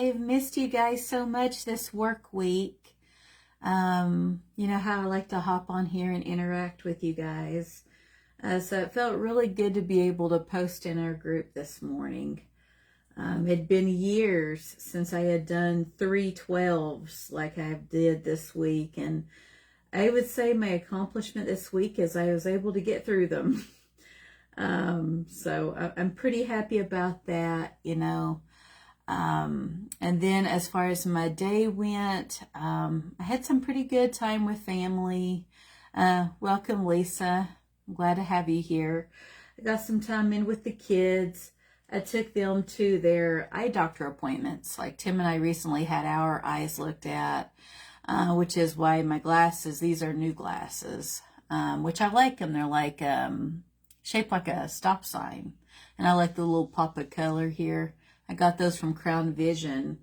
I've missed you guys so much this work week. You know how I like to hop on here and interact with you guys. So it felt really good to be able to post in our group this morning. It had been years since I had done 312s like I did this week. And I would say my accomplishment this week is I was able to get through them. So I'm pretty happy about that, you know. And then as far as my day went, I had some pretty good time with family. Welcome, Lisa. I'm glad to have you here. I got some time in with the kids. I took them to their eye doctor appointments. Like Tim and I recently had our eyes looked at, which is why my glasses, these are new glasses, which I like them. They're like shaped like a stop sign. And I like the little pop of color here. I got those from Crown Vision,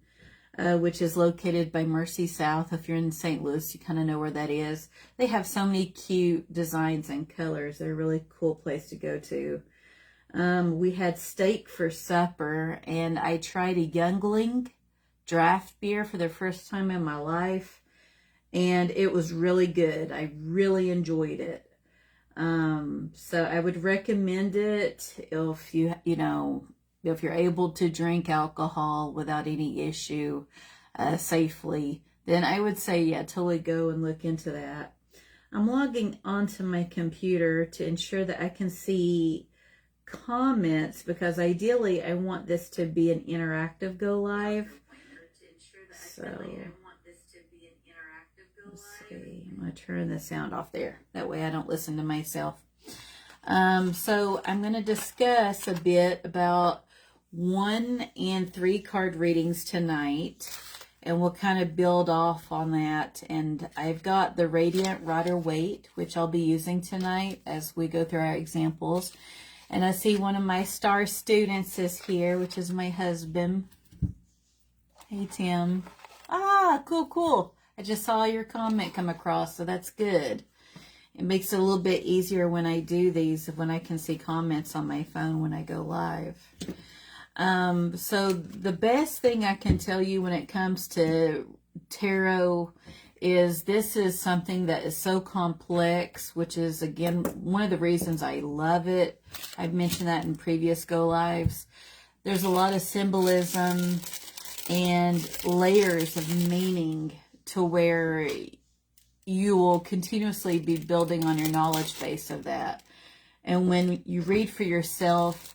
which is located by Mercy South. If you're in St. Louis, you kind of know where that is. They have so many cute designs and colors. They're a really cool place to go to. We had steak for supper, and I tried a Youngling draft beer for the first time in my life, and it was really good. I really enjoyed it. So I would recommend it if if you're able to drink alcohol without any issue safely, then I would say, yeah, totally go and look into that. I'm logging onto my computer to ensure that I can see comments, because ideally I want this to be an interactive go live. So let's see, I'm going to turn the sound off there. That way I don't listen to myself. So I'm going to discuss a bit about 1 and 3 card readings tonight, and we'll kind of build off on that. And I've got the Radiant Rider-Waite, which I'll be using tonight as we go through our examples. And I see one of my star students is here, which is my husband. Hey, Tim. Ah, cool. I just saw your comment come across, so that's good. It makes it a little bit easier when I do these, when I can see comments on my phone when I go live. So the best thing I can tell you when it comes to tarot is this is something that is so complex, which is, again, one of the reasons I love it. I've mentioned that in previous go lives. There's a lot of symbolism and layers of meaning to where you will continuously be building on your knowledge base of that. And when you read for yourself,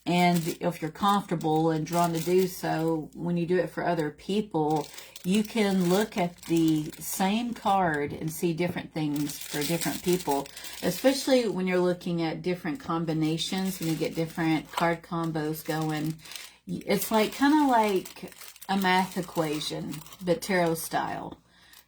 and if you're comfortable and drawn to do so, when you do it for other people, you can look at the same card and see different things for different people, especially when you're looking at different combinations, when you get different card combos going. It's like kind of like a math equation, but tarot style,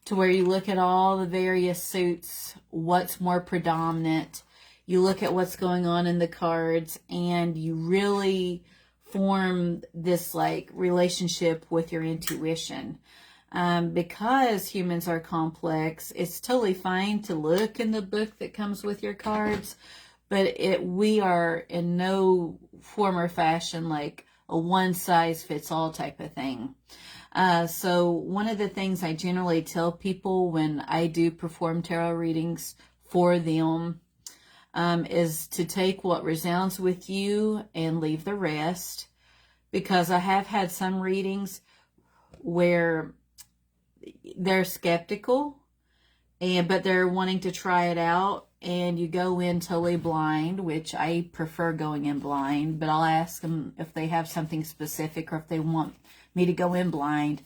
to where you look at all the various suits, what's more predominant. You look at what's going on in the cards, and you really form this like relationship with your intuition. Because humans are complex, it's totally fine to look in the book that comes with your cards, but we are in no form or fashion like a one-size-fits-all type of thing. So one of the things I generally tell people when I do perform tarot readings for them is to take what resounds with you and leave the rest, because I have had some readings where they're skeptical, but they're wanting to try it out, and you go in totally blind, which I prefer going in blind, but I'll ask them if they have something specific or if they want me to go in blind.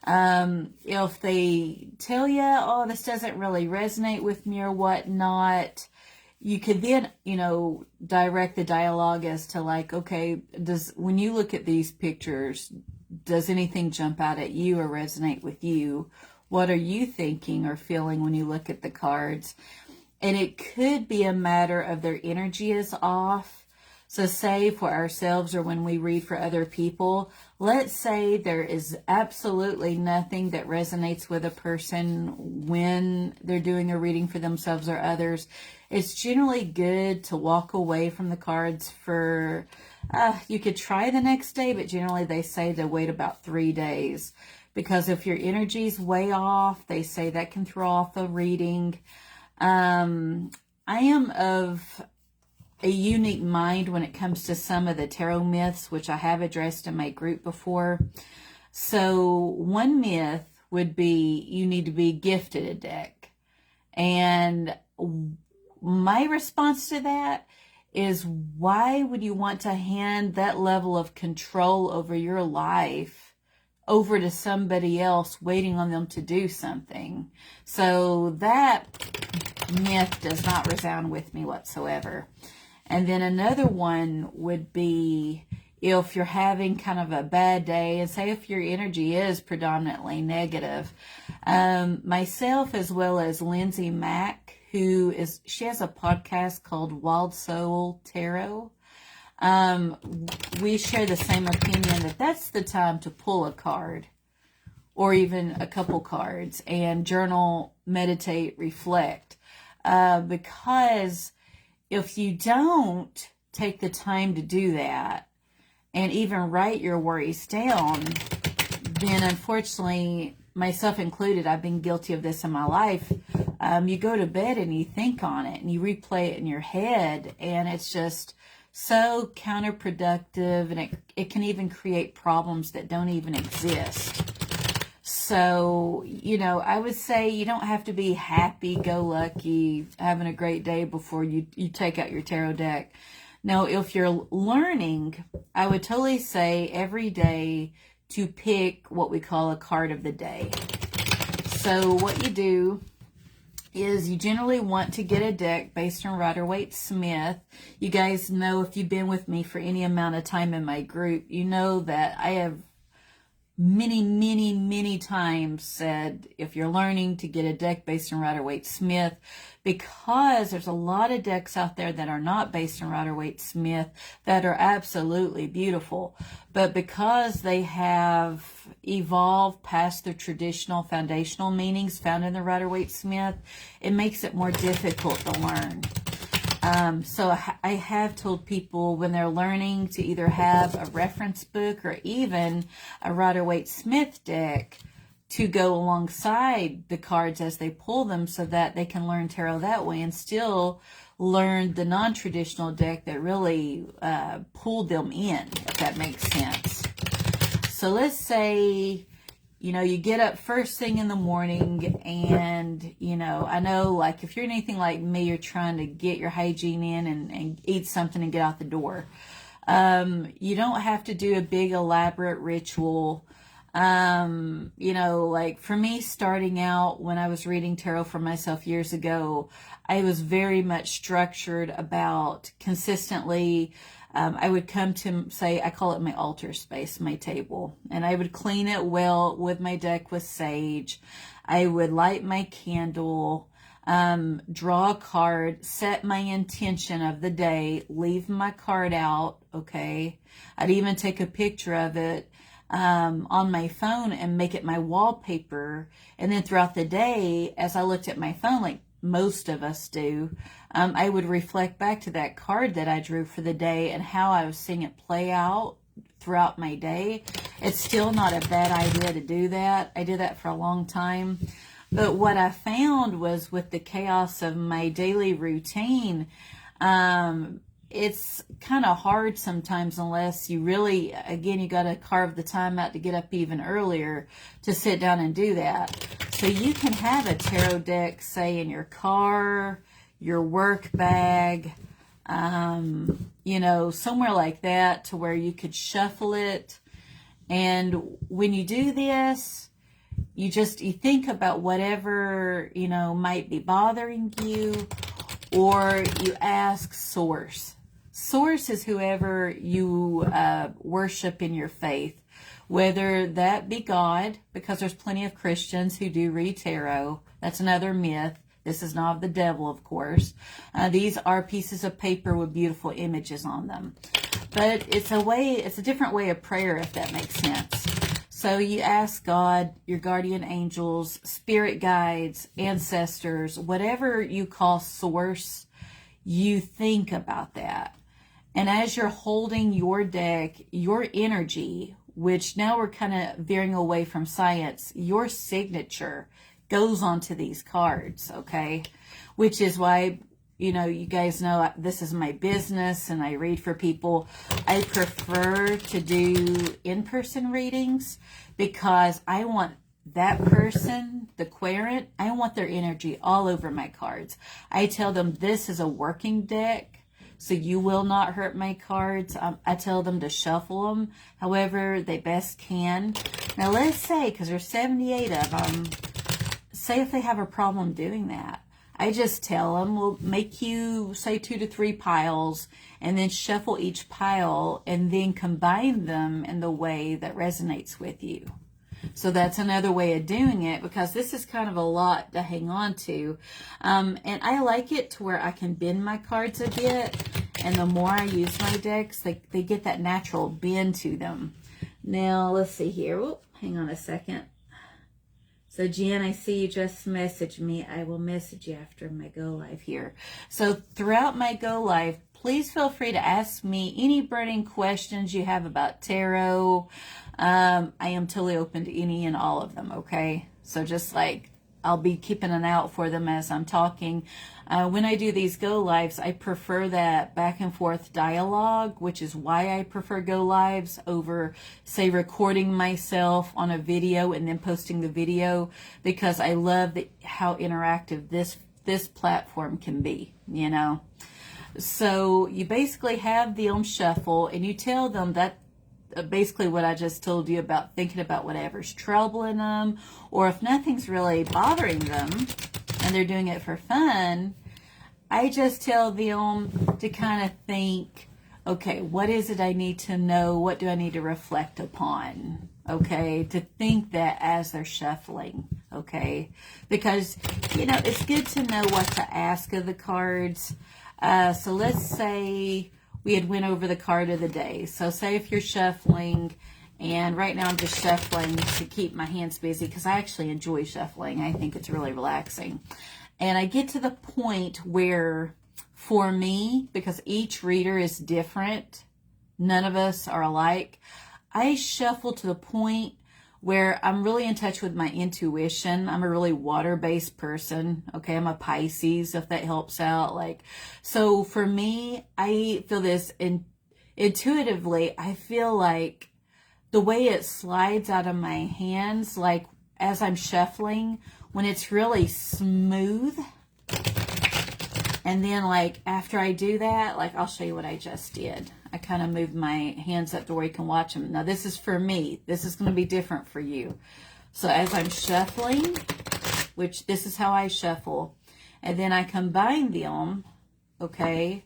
If they tell you, oh, this doesn't really resonate with me or whatnot, you could then, direct the dialogue as to like, okay, when you look at these pictures, does anything jump out at you or resonate with you? What are you thinking or feeling when you look at the cards? And it could be a matter of their energy is off. So say for ourselves, or when we read for other people, let's say there is absolutely nothing that resonates with a person when they're doing a reading for themselves or others. It's generally good to walk away from the cards for, you could try the next day, but generally they say to wait about 3 days. Because if your energy's way off, they say that can throw off a reading. I am of a unique mind when it comes to some of the tarot myths, which I have addressed in my group before. So one myth would be you need to be gifted a deck. And my response to that is, why would you want to hand that level of control over your life over to somebody else, waiting on them to do something? So that myth does not resound with me whatsoever. And then another one would be, if you're having kind of a bad day, and say if your energy is predominantly negative, myself as well as Lindsay Mack, she has a podcast called Wild Soul Tarot. We share the same opinion that that's the time to pull a card or even a couple cards and journal, meditate, reflect. Because if you don't take the time to do that and even write your worries down, then unfortunately, myself included, I've been guilty of this in my life. You go to bed and you think on it and you replay it in your head, and it's just so counterproductive, and it can even create problems that don't even exist. So, I would say you don't have to be happy-go-lucky, having a great day before you take out your tarot deck. Now, if you're learning, I would totally say every day to pick what we call a card of the day. So what you do is you generally want to get a deck based on Rider-Waite-Smith. You guys know, if you've been with me for any amount of time in my group, you know that I have many times said, if you're learning, to get a deck based on Rider-Waite-Smith, because there's a lot of decks out there that are not based on Rider-Waite-Smith that are absolutely beautiful, but because they have evolved past the traditional foundational meanings found in the Rider-Waite-Smith, it makes it more difficult to learn. So I have told people when they're learning to either have a reference book or even a Rider-Waite-Smith deck to go alongside the cards as they pull them, so that they can learn tarot that way and still learn the non-traditional deck that really pulled them in, if that makes sense. So let's say, you get up first thing in the morning and, I know, like, if you're anything like me, you're trying to get your hygiene in and eat something and get out the door. You don't have to do a big elaborate ritual. Like for me, starting out when I was reading tarot for myself years ago, I was very much structured about consistently. I would come to, say, I call it my altar space, my table, and I would clean it well with my deck with sage. I would light my candle, draw a card, set my intention of the day, leave my card out, okay? I'd even take a picture of it on my phone and make it my wallpaper. And then throughout the day, as I looked at my phone, like most of us do, I would reflect back to that card that I drew for the day and how I was seeing it play out throughout my day. It's still not a bad idea to do that. I did that for a long time. But what I found was, with the chaos of my daily routine, it's kind of hard sometimes, unless you really, again, you got to carve the time out to get up even earlier to sit down and do that. So you can have a tarot deck, say, in your car, your work bag, somewhere like that, to where you could shuffle it. And when you do this, you think about whatever, might be bothering you, or you ask Source. Source is whoever you worship in your faith, whether that be God, because there's plenty of Christians who do read tarot. That's another myth. This is not of the devil, of course. These are pieces of paper with beautiful images on them. But it's a different way of prayer, if that makes sense. So you ask God, your guardian angels, spirit guides, ancestors, whatever you call Source, you think about that. And as you're holding your deck, your energy, which now we're kind of veering away from science, your signature goes onto these cards, okay? Which is why, you know, you guys know this is my business and I read for people. I prefer to do in-person readings because I want that person, the querent, I want their energy all over my cards. I tell them this is a working deck, so you will not hurt my cards. I tell them to shuffle them however they best can. Now let's say, because there's 78 of them, say if they have a problem doing that. I just tell them, we'll make you, say, 2 to 3 piles, and then shuffle each pile, and then combine them in the way that resonates with you. So that's another way of doing it, because this is kind of a lot to hang on to. And I like it to where I can bend my cards a bit, and the more I use my decks, they get that natural bend to them. Now, let's see here. Whoop, hang on a second. So, Jen, I see you just messaged me. I will message you after my go live here. So, throughout my go live, please feel free to ask me any burning questions you have about tarot. I am totally open to any and all of them, okay? So, just like I'll be keeping an eye out for them as I'm talking. When I do these go lives, I prefer that back and forth dialogue, which is why I prefer go lives over, say, recording myself on a video and then posting the video, because I love how interactive this platform can be, you know. So you basically have them shuffle, and you tell them that basically what I just told you about thinking about whatever's troubling them, or if nothing's really bothering them and they're doing it for fun, I just tell them to kind of think, okay, what is it I need to know? What do I need to reflect upon? Okay, to think that as they're shuffling, okay? Because, you know, it's good to know what to ask of the cards. So let's say we had went over the card of the day. So say if you're shuffling, and right now I'm just shuffling to keep my hands busy because I actually enjoy shuffling. I think it's really relaxing. And I get to the point where, for me, because each reader is different, none of us are alike, I shuffle to the point where I'm really in touch with my intuition. I'm a really water-based person. Okay, I'm a Pisces, if that helps out. So for me, I feel this intuitively. I feel like the way it slides out of my hands, like as I'm shuffling, when it's really smooth, and then like after I do that, like I'll show you what I just did. I kind of moved my hands up to where you can watch them. Now this is for me. This is going to be different for you. So as I'm shuffling, which this is how I shuffle, and then I combine them, okay,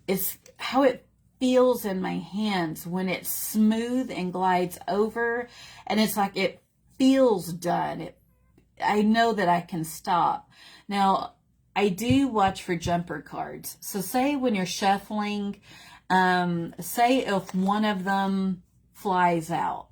it's how it feels in my hands when it's smooth and glides over, and it's like it feels done. I know that I can stop. Now, I do watch for jumper cards. So say when you're shuffling, say if one of them flies out,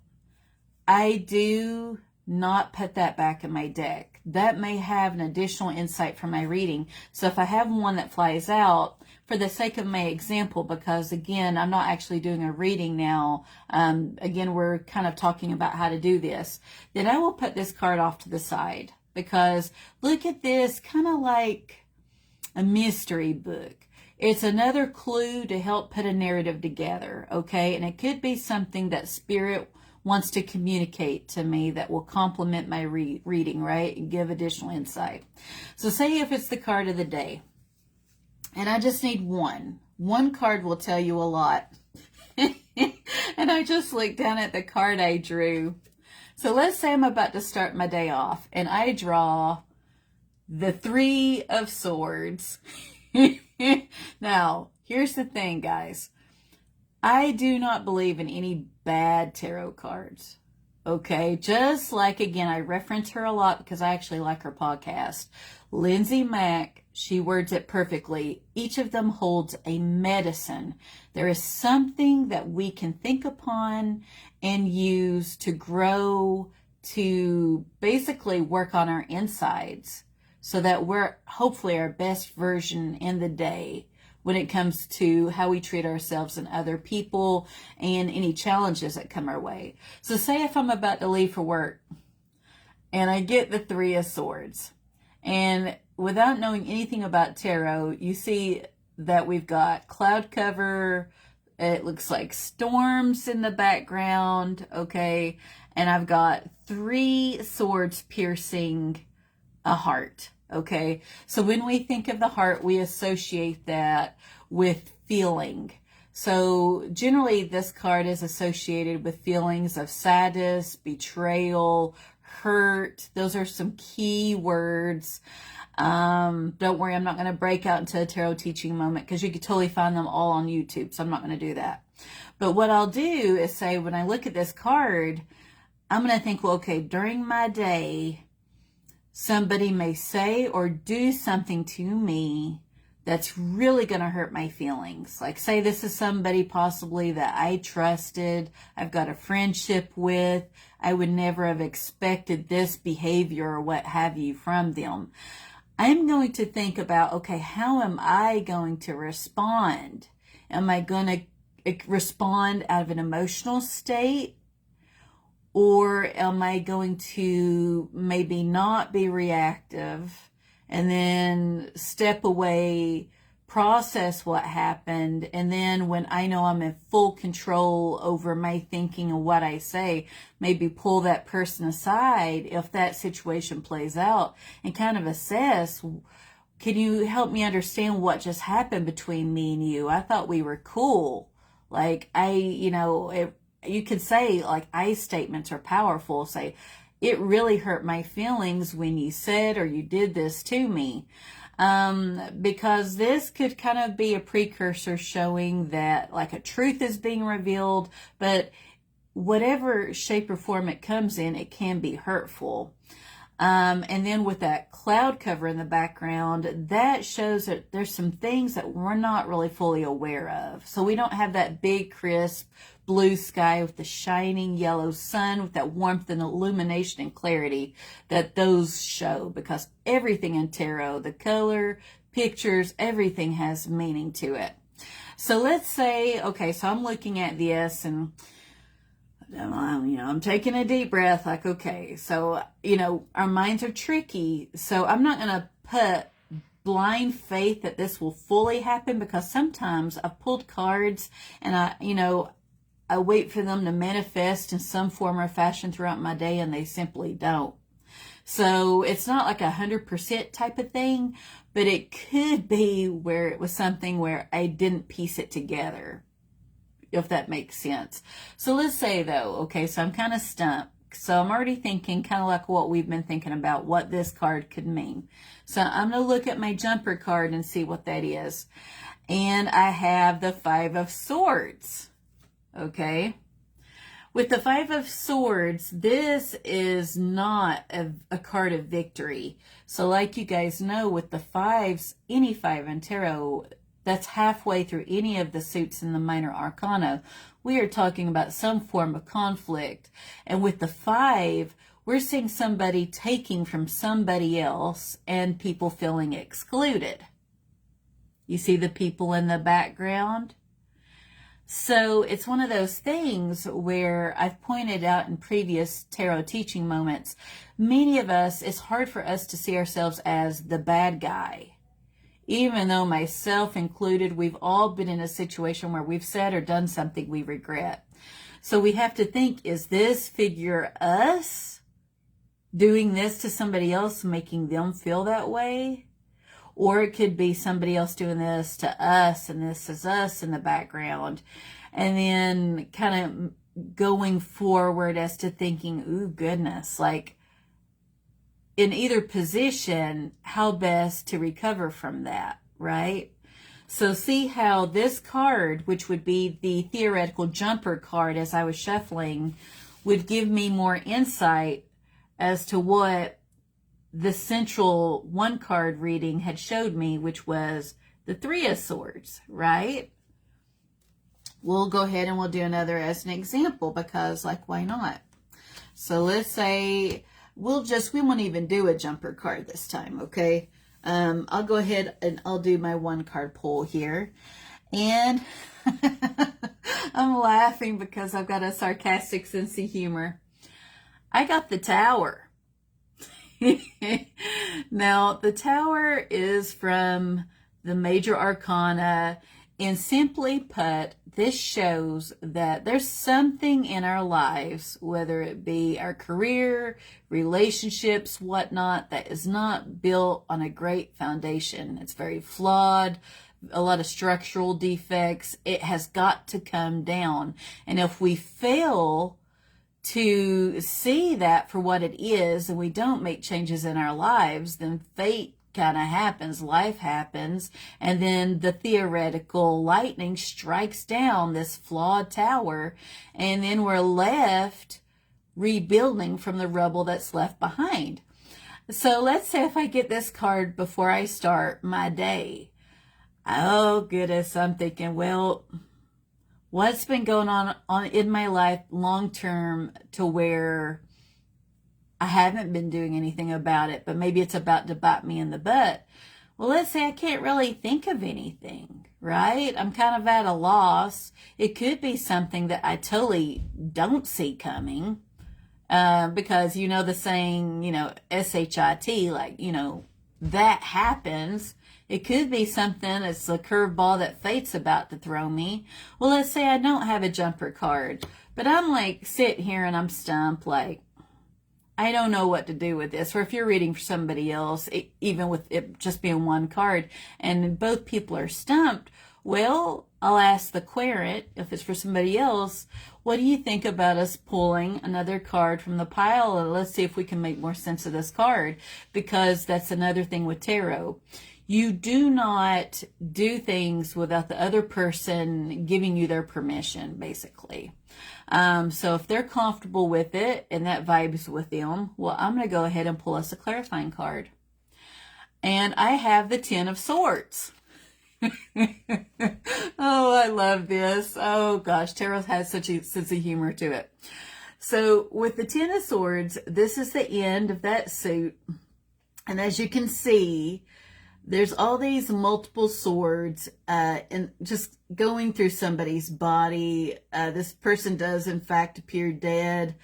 I do not put that back in my deck. That may have an additional insight for my reading. So if I have one that flies out, for the sake of my example, because again, I'm not actually doing a reading now. Again, we're kind of talking about how to do this. Then I will put this card off to the side, because look at this, kind of like a mystery book. It's another clue to help put a narrative together, okay? And it could be something that Spirit wants to communicate to me that will complement my reading, right? And give additional insight. So say if it's the card of the day, and I just need one. One card will tell you a lot. And I just looked down at the card I drew. So let's say I'm about to start my day off, and I draw the 3 of Swords. Now, here's the thing, guys. I do not believe in any bad tarot cards. Okay, just like, again, I reference her a lot because I actually like her podcast. Lindsay Mack, she words it perfectly. Each of them holds a medicine. There is something that we can think upon and use to grow, to basically work on our insides, so that we're hopefully our best version in the day when it comes to how we treat ourselves and other people and any challenges that come our way. So say if I'm about to leave for work and I get the Three of Swords, and without knowing anything about tarot, you see that we've got cloud cover, it looks like storms in the background, okay, and I've got 3 swords piercing a heart. Okay, so when we think of the heart, we associate that with feeling. So generally this card is associated with feelings of sadness, betrayal, hurt. Those are some key words. Don't worry, I'm not going to break out into a tarot teaching moment because you can totally find them all on YouTube, so I'm not going to do that. But what I'll do is say, when I look at this card, I'm going to think, well, okay, during my day, somebody may say or do something to me that's really going to hurt my feelings. Like, say this is somebody possibly that I trusted, I've got a friendship with, I would never have expected this behavior or what have you from them. I'm going to think about, okay, how am I going to respond? Am I going to respond out of an emotional state? Or am I going to maybe not be reactive and then step away, process what happened, and then when I know I'm in full control over my thinking and what I say, maybe pull that person aside if that situation plays out and kind of assess, can you help me understand what just happened between me and you? I thought we were cool. Like, you could say, like, I statements are powerful. Say, it really hurt my feelings when you said or you did this to me. Because this could kind of be a precursor showing that, like, a truth is being revealed, but whatever shape or form it comes in, it can be hurtful. And then with that cloud cover in the background, that shows that there's some things that we're not really fully aware of. So we don't have that big, crisp blue sky with the shining yellow sun with that warmth and illumination and clarity that those show, because everything in tarot, the color, pictures, everything has meaning to it. So let's say, okay, so I'm looking at this and I'm taking a deep breath, like, okay, so, our minds are tricky. So I'm not going to put blind faith that this will fully happen, because sometimes I've pulled cards and I wait for them to manifest in some form or fashion throughout my day, and they simply don't. So it's not like 100% type of thing, but it could be where it was something where I didn't piece it together, if that makes sense. So let's say though, okay, so I'm kind of stumped. So I'm already thinking kind of like what we've been thinking about, what this card could mean. So I'm going to look at my jumper card and see what that is. And I have the Five of Swords. Okay. With the Five of Swords, this is not a card of victory. So like you guys know, with the fives, any five in tarot, that's halfway through any of the suits in the minor arcana, we are talking about some form of conflict. And with the 5, we're seeing somebody taking from somebody else and people feeling excluded. You see the people in the background? So it's one of those things where I've pointed out in previous tarot teaching moments, many of us, it's hard for us to see ourselves as the bad guy. Even though myself included, we've all been in a situation where we've said or done something we regret. So we have to think, is this figure us doing this to somebody else, making them feel that way? Or it could be somebody else doing this to us, and this is us in the background. And then kind of going forward as to thinking, ooh, goodness, like, in either position, how best to recover from that, right? So see how this card, which would be the theoretical jumper card as I was shuffling, would give me more insight as to what the central one card reading had showed me, which was the Three of Swords, right? We'll go ahead and we'll do another as an example, because, like, why not? So let's say we won't even do a jumper card this time, okay? I'll go ahead and I'll do my 1-card pull here. And I'm laughing because I've got a sarcastic sense of humor. I got the Tower. Now, the Tower is from the Major Arcana, and simply put, this shows that there's something in our lives, whether it be our career, relationships, whatnot, that is not built on a great foundation. It's very flawed, a lot of structural defects. It has got to come down. And if we fail to see that for what it is and we don't make changes in our lives, then fate kind of happens, life happens, and then the theoretical lightning strikes down this flawed tower, and then we're left rebuilding from the rubble that's left behind. So let's say if I get this card before I start my day. Oh goodness, I'm thinking, well, what's been going on in my life long term to where I haven't been doing anything about it, but maybe it's about to bite me in the butt. Well, let's say I can't really think of anything, right? I'm kind of at a loss. It could be something that I totally don't see coming, because you know the saying, SHIT, like, that happens. It could be something, it's a curveball that fate's about to throw me. Well, let's say I don't have a jumper card, but I'm like sitting here and I'm stumped, like, I don't know what to do with this. Or if you're reading for somebody else, even with it just being 1 card, and both people are stumped, well, I'll ask the querent, if it's for somebody else, what do you think about us pulling another card from the pile? And let's see if we can make more sense of this card, because that's another thing with tarot. You do not do things without the other person giving you their permission, basically. So if they're comfortable with it and that vibes with them, well, I'm going to go ahead and pull us a clarifying card. And I have the 10 of Swords. Oh, I love this. Oh gosh, tarot has such a sense of humor to it. So with the 10 of Swords, this is the end of that suit. And as you can see, there's all these multiple swords and just going through somebody's body. This person does, in fact, appear dead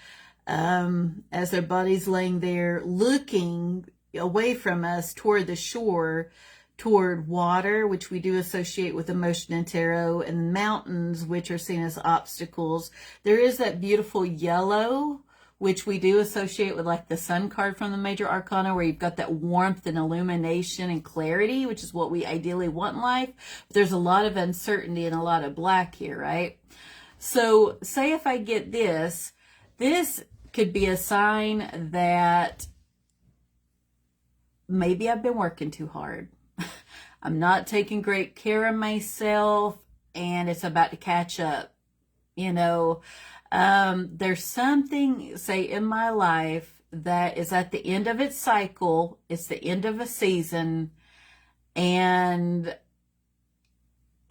as their body's laying there looking away from us toward the shore, toward water, which we do associate with emotion and tarot, and mountains, which are seen as obstacles. There is that beautiful yellow, which we do associate with like the Sun card from the Major Arcana, where you've got that warmth and illumination and clarity, which is what we ideally want in life. But there's a lot of uncertainty and a lot of black here, right? So say if I get this could be a sign that maybe I've been working too hard. I'm not taking great care of myself and it's about to catch up, There's something, say, in my life that is at the end of its cycle. It's the end of a season. And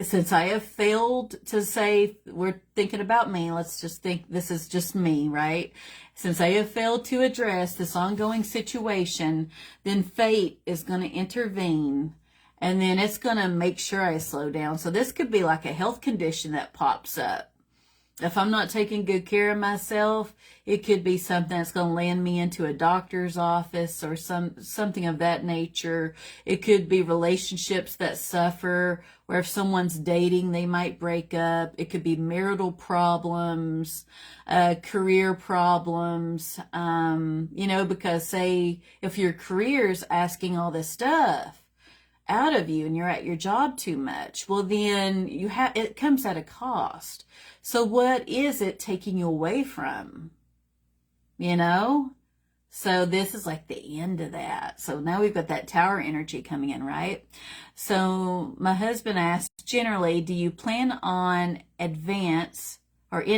since I have failed to say, we're thinking about me, let's just think this is just me, right? Since I have failed to address this ongoing situation, then fate is going to intervene. And then it's going to make sure I slow down. So this could be like a health condition that pops up. If I'm not taking good care of myself, it could be something that's going to land me into a doctor's office or something of that nature. It could be relationships that suffer, where if someone's dating, they might break up. It could be marital problems, career problems, because say if your career's asking all this stuff out of you and you're at your job too much, well then it comes at a cost. So what is it taking you away from? So this is like the end of that. So now we've got that Tower energy coming in, right? So my husband asked, generally, do you plan on in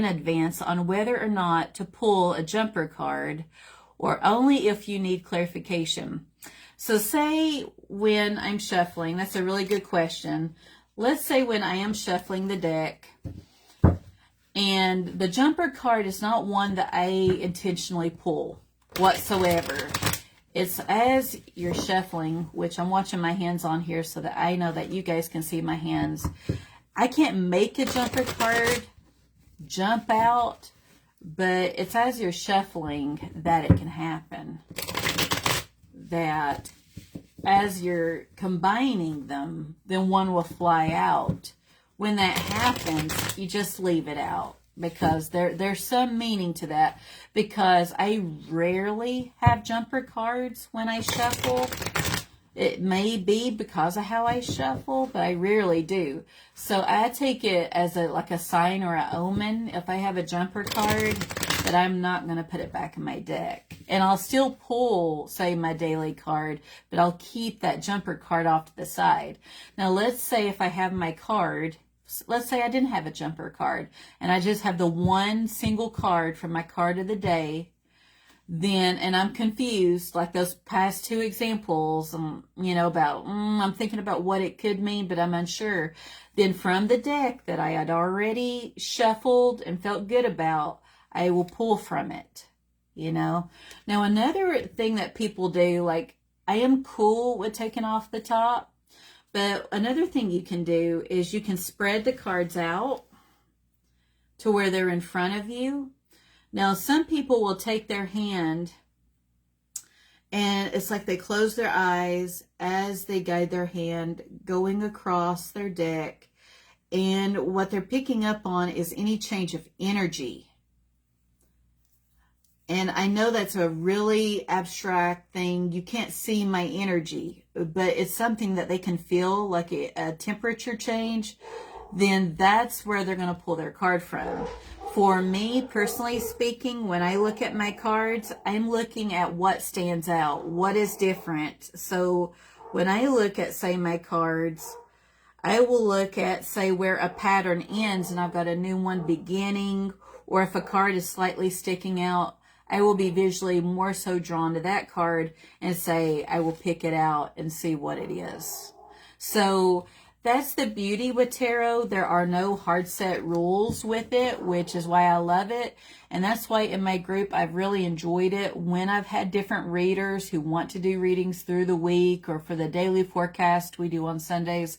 advance on whether or not to pull a jumper card, or only if you need clarification? So say when I'm shuffling, that's a really good question. Let's say when I am shuffling the deck, and the jumper card is not one that I intentionally pull. whatsoever. It's as you're shuffling, which I'm watching my hands on here so that I know that you guys can see my hands. I can't make a jumper card jump out, but it's as you're shuffling that it can happen. That as you're combining them, then one will fly out. When that happens, you just leave it out, because there's some meaning to that, because I rarely have jumper cards when I shuffle. It may be because of how I shuffle, but I rarely do. So I take it as like a sign or an omen if I have a jumper card, that I'm not going to put it back in my deck. And I'll still pull, say, my daily card, but I'll keep that jumper card off to the side. Now, let's say if I have my card, let's say I didn't have a jumper card, and I just have the one single card from my card of the day, then, and I'm confused, like those past two examples, you know, about, I'm thinking about what it could mean, but I'm unsure. Then from the deck that I had already shuffled and felt good about, I will pull from it, you know. Now, another thing that people do, like, I am cool with taking off the top, but another thing you can do is you can spread the cards out to where they're in front of you. Now, some people will take their hand and it's like they close their eyes as they guide their hand going across their deck. And what they're picking up on is any change of energy. And I know that's a really abstract thing. You can't see my energy, but it's something that they can feel, like a temperature change. Then that's where they're going to pull their card from. For me, personally speaking, when I look at my cards, I'm looking at what stands out, what is different. So when I look at, say, my cards, I will look at, say, where a pattern ends and I've got a new one beginning, or if a card is slightly sticking out, I will be visually more so drawn to that card and say, I will pick it out and see what it is. So that's the beauty with tarot. There are no hard set rules with it, which is why I love it. And that's why in my group, I've really enjoyed it when I've had different readers who want to do readings through the week, or for the daily forecast we do on Sundays.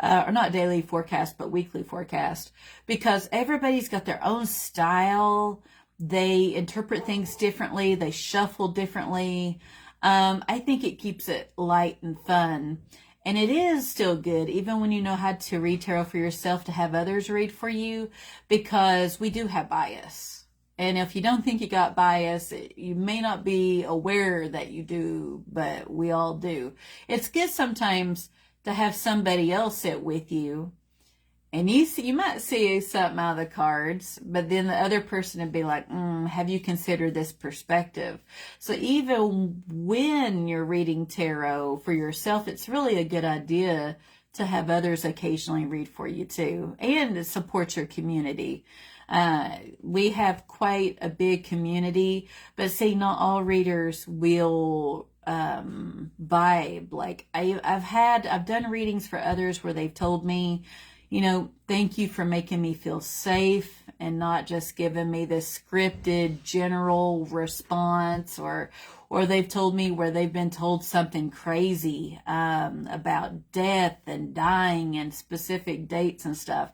Or not daily forecast, but weekly forecast, because everybody's got their own style. They interpret things differently. They shuffle differently. I think it keeps it light and fun. And it is still good, even when you know how to read tarot for yourself, to have others read for you, because we do have bias. And if you don't think you got bias, you may not be aware that you do, but we all do. It's good sometimes to have somebody else sit with you, and you might see something out of the cards, but then the other person would be like, have you considered this perspective? So even when you're reading tarot for yourself, it's really a good idea to have others occasionally read for you too, and to support your community. We have quite a big community, but see, not all readers will vibe. Like I've done readings for others where they've told me, you know, thank you for making me feel safe and not just giving me this scripted general response, or they've told me where they've been told something crazy about death and dying and specific dates and stuff.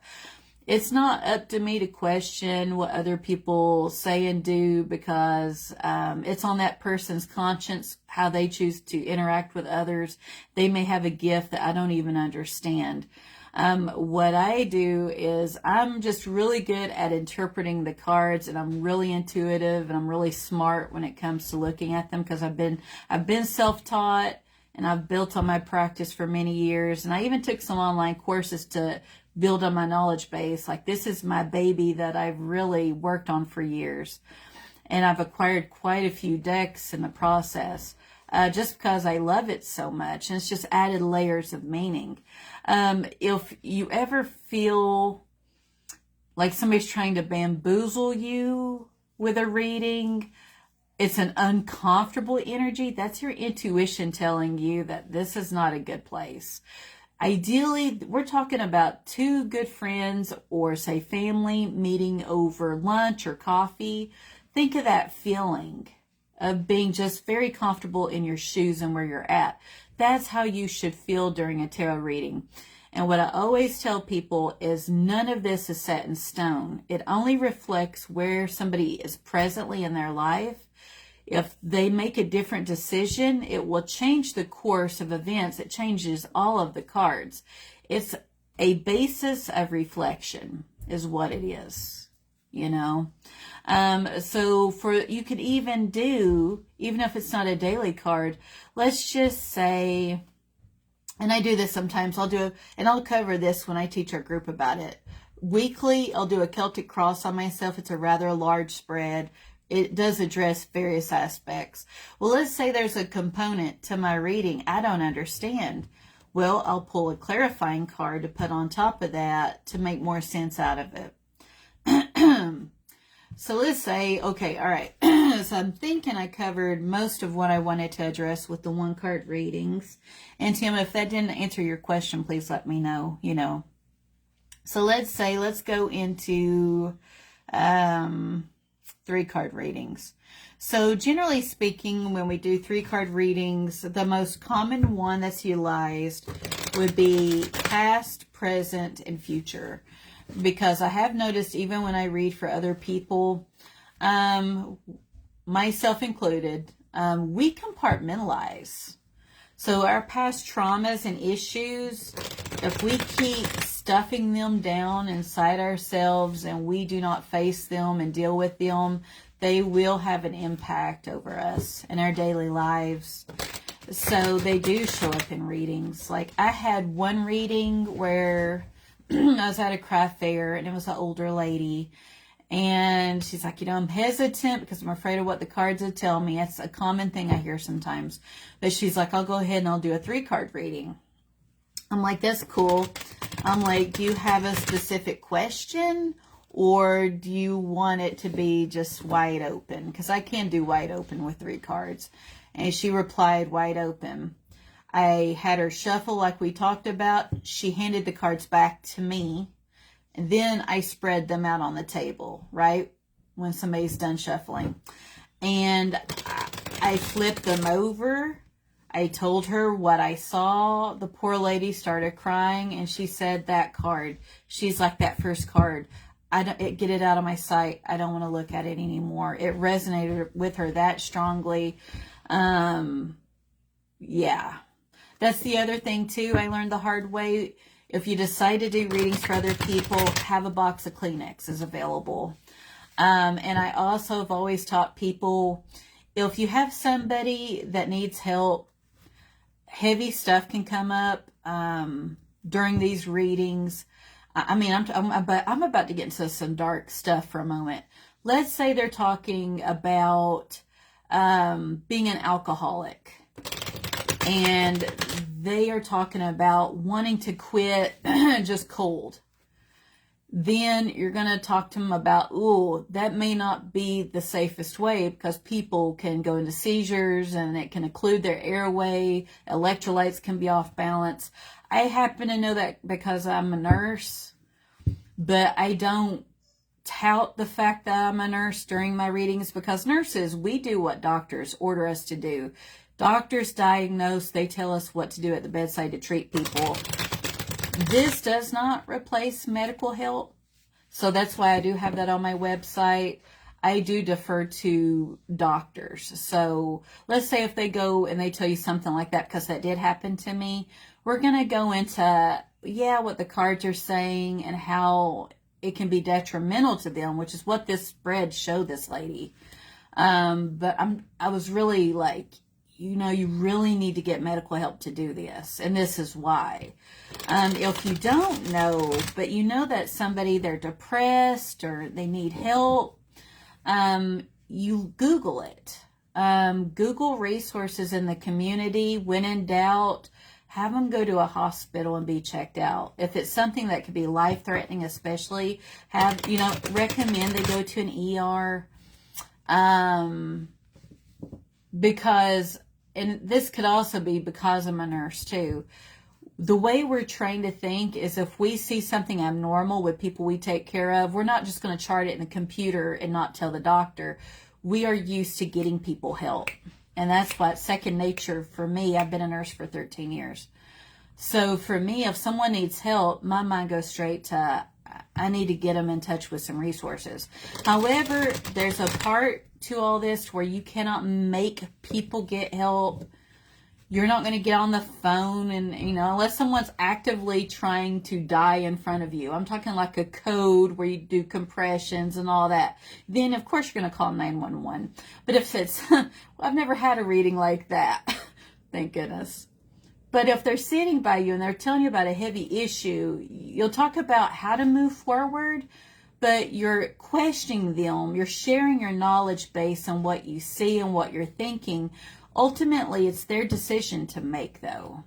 It's not up to me to question what other people say and do, because it's on that person's conscience how they choose to interact with others. They may have a gift that I don't even understand. What I do is I'm just really good at interpreting the cards, and I'm really intuitive, and I'm really smart when it comes to looking at them, because I've been self-taught, and I've built on my practice for many years. And I even took some online courses to build on my knowledge base. Like, this is my baby that I've really worked on for years. And I've acquired quite a few decks in the process, just because I love it so much. And it's just added layers of meaning. If you ever feel like somebody's trying to bamboozle you with a reading, it's an uncomfortable energy, that's your intuition telling you that this is not a good place. Ideally, we're talking about two good friends, or say family, meeting over lunch or coffee. Think of that feeling of being just very comfortable in your shoes and where you're at. That's how you should feel during a tarot reading. And what I always tell people is none of this is set in stone. It only reflects where somebody is presently in their life. If they make a different decision, it will change the course of events. It changes all of the cards. It's a basis of reflection is what it is, you know. So you could even do, even if it's not a daily card, let's just say, and I do this sometimes, and I'll cover this when I teach our group about it. Weekly, I'll do a Celtic cross on myself. It's a rather large spread. It does address various aspects. Well, let's say there's a component to my reading I don't understand. Well, I'll pull a clarifying card to put on top of that to make more sense out of it. So let's say, okay, all right. So I'm thinking I covered most of what I wanted to address with the one card readings. And Tim, if that didn't answer your question, please let me know, you know. So let's go into 3-card readings. So generally speaking, when we do 3-card readings, the most common one that's utilized would be past, present, and future. Because I have noticed even when I read for other people, myself included, we compartmentalize. So our past traumas and issues, if we keep stuffing them down inside ourselves and we do not face them and deal with them, they will have an impact over us in our daily lives. So they do show up in readings. Like I had one reading where I was at a craft fair and it was an older lady. And she's like, you know, I'm hesitant because I'm afraid of what the cards would tell me. It's a common thing I hear sometimes. But she's like, I'll go ahead and I'll do a 3-card reading. I'm like, that's cool. I'm like, do you have a specific question? Or do you want it to be just wide open? Because I can do wide open with 3 cards. And she replied, wide open. I had her shuffle like we talked about. She handed the cards back to me. And then I spread them out on the table, right? When somebody's done shuffling. And I flipped them over. I told her what I saw. The poor lady started crying and she said that card. She's like, that first card, get it out of my sight. I don't want to look at it anymore. It resonated with her that strongly. Yeah. That's the other thing too. I learned the hard way. If you decide to do readings for other people, have a box of Kleenex is available. And I also have always taught people, if you have somebody that needs help, heavy stuff can come up during these readings. I mean, I'm about to get into some dark stuff for a moment. Let's say they're talking about being an alcoholic. And they are talking about wanting to quit just cold. Then you're going to talk to them about, ooh, that may not be the safest way because people can go into seizures and it can occlude their airway. Electrolytes can be off balance. I happen to know that because I'm a nurse, but I don't tout the fact that I'm a nurse during my readings because nurses, we do what doctors order us to do. Doctors diagnose, they tell us what to do at the bedside to treat people. This does not replace medical help. So that's why I do have that on my website. I do defer to doctors. So let's say if they go and they tell you something like that, because that did happen to me, we're going to go into, what the cards are saying and how it can be detrimental to them, which is what this spread showed this lady. But I was really like, you really need to get medical help to do this. And this is why. If you don't know, but you know that somebody, they're depressed or they need help, you Google it. Google resources in the community. When in doubt, have them go to a hospital and be checked out. If it's something that could be life-threatening, especially, recommend they go to an ER. Because, and this could also be because I'm a nurse too, the way we're trained to think is if we see something abnormal with people we take care of, we're not just going to chart it in the computer and not tell the doctor. we are used to getting people help. And that's what second nature for me. I've been a nurse for 13 years. So for me, if someone needs help, my mind goes straight to, I need to get them in touch with some resources. However, there's a part to all this where you cannot make people get help. You're not going to get on the phone and, unless someone's actively trying to die in front of you. I'm talking like a code where you do compressions and all that. Then, of course, you're going to call 911. But if it's, I've never had a reading like that. Thank goodness. But if they're sitting by you and they're telling you about a heavy issue, you'll talk about how to move forward, but you're questioning them. You're sharing your knowledge based on what you see and what you're thinking. Ultimately, it's their decision to make, though.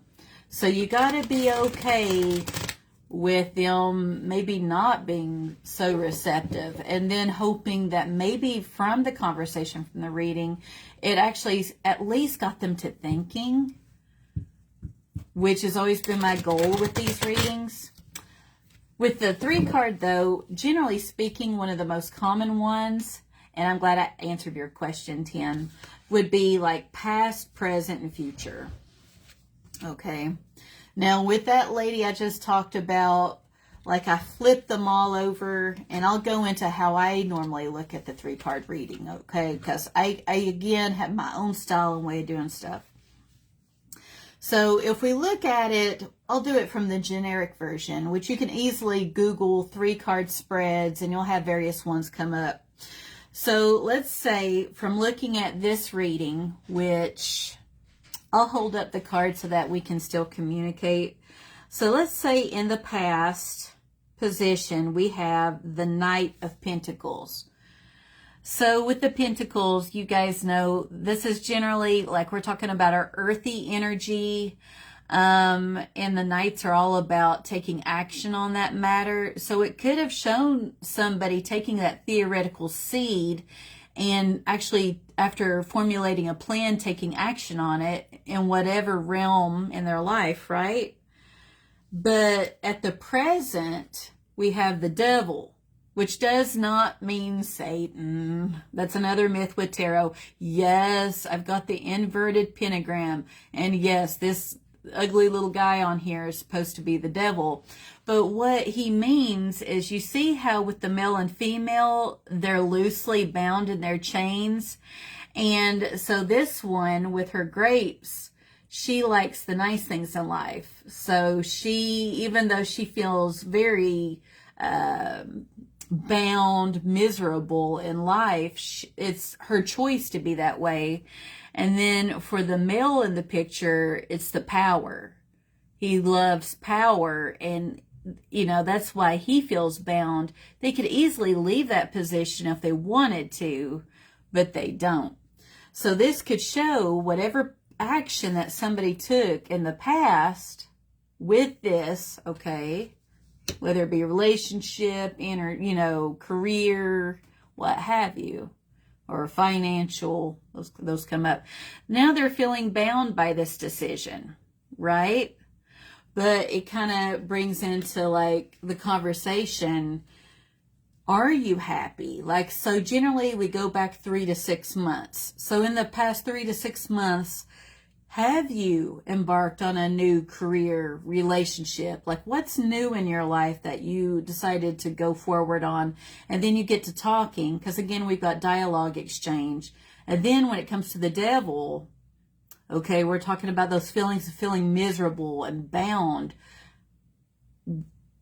So you got to be okay with them maybe not being so receptive, and then hoping that maybe from the conversation, from the reading, it actually at least got them to thinking, which has always been my goal with these readings. With the 3 card, though, generally speaking, one of the most common ones, and I'm glad I answered your question, 10, would be like past, present, and future. Okay. Now, with that lady I just talked about, like I flipped them all over, and I'll go into how I normally look at the 3 card reading, okay? Because I again, have my own style and way of doing stuff. So if we look at it, I'll do it from the generic version, which you can easily Google 3 card spreads, and you'll have various ones come up. So let's say from looking at this reading, which I'll hold up the card so that we can still communicate. So let's say in the past position, we have the Knight of Pentacles. So with the Pentacles, you guys know this is generally like we're talking about our earthy energy. And the Knights are all about taking action on that matter. So it could have shown somebody taking that theoretical seed and actually, after formulating a plan, taking action on it in whatever realm in their life, right? But at the present, we have the Devil, which does not mean Satan. That's another myth with tarot. Yes, I've got the inverted pentagram. And yes, this ugly little guy on here is supposed to be the devil. But what he means is, you see how with the male and female, they're loosely bound in their chains. And so this one with her grapes, she likes the nice things in life. So she, even though she feels very bound, miserable in life, it's her choice to be that way. And then for the male in the picture, it's the power. He loves power, and that's why he feels bound. They could easily leave that position if they wanted to, but they don't. So this could show whatever action that somebody took in the past with this, okay, whether it be relationship, career, what have you, or financial, those come up. Now they're feeling bound by this decision, right? But it kind of brings into like the conversation, are you happy? Like, so generally we go back 3 to 6 months. So in the past 3 to 6 months, have you embarked on a new career, relationship? Like, what's new in your life that you decided to go forward on? And then you get to talking, because again, we've got dialogue exchange. And then when it comes to the Devil, okay, we're talking about those feelings of feeling miserable and bound.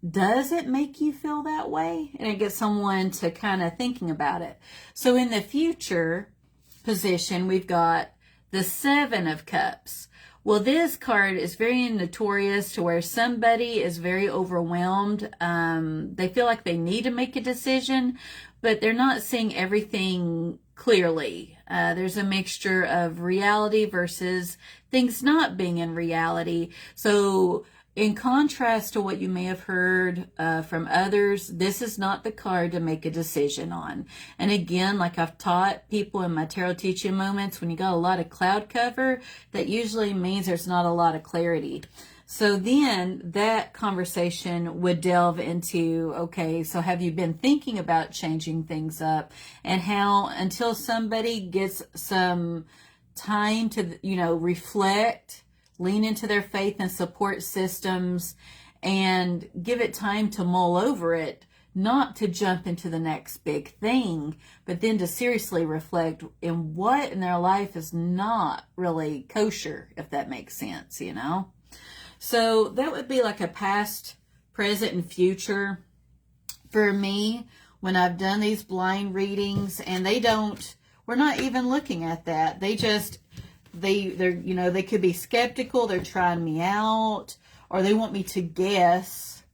Does it make you feel that way? And it gets someone to kind of thinking about it. So in the future position, we've got the 7 of Cups. Well, this card is very notorious to where somebody is very overwhelmed. They feel like they need to make a decision, but they're not seeing everything clearly. There's a mixture of reality versus things not being in reality. So in contrast to what you may have heard from others, this is not the card to make a decision on. And again, like I've taught people in my tarot teaching moments, when you got a lot of cloud cover, that usually means there's not a lot of clarity. So then that conversation would delve into, okay, so have you been thinking about changing things up, and how until somebody gets some time to, reflect, lean into their faith and support systems, and give it time to mull over it, not to jump into the next big thing, but then to seriously reflect in what in their life is not really kosher, if that makes sense, So that would be like a past, present, and future for me when I've done these blind readings, and we're not even looking at that. They could be skeptical, they're trying me out, or they want me to guess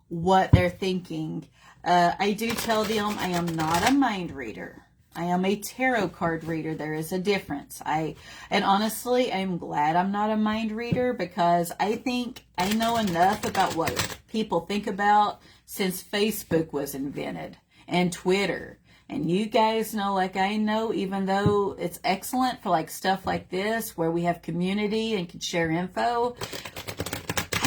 what they're thinking. I do tell them I am not a mind reader. I am a tarot card reader. There is a difference. And honestly, I'm glad I'm not a mind reader, because I think I know enough about what people think about since Facebook was invented, and Twitter. And you guys know, like I know, even though it's excellent for like stuff like this where we have community and can share info,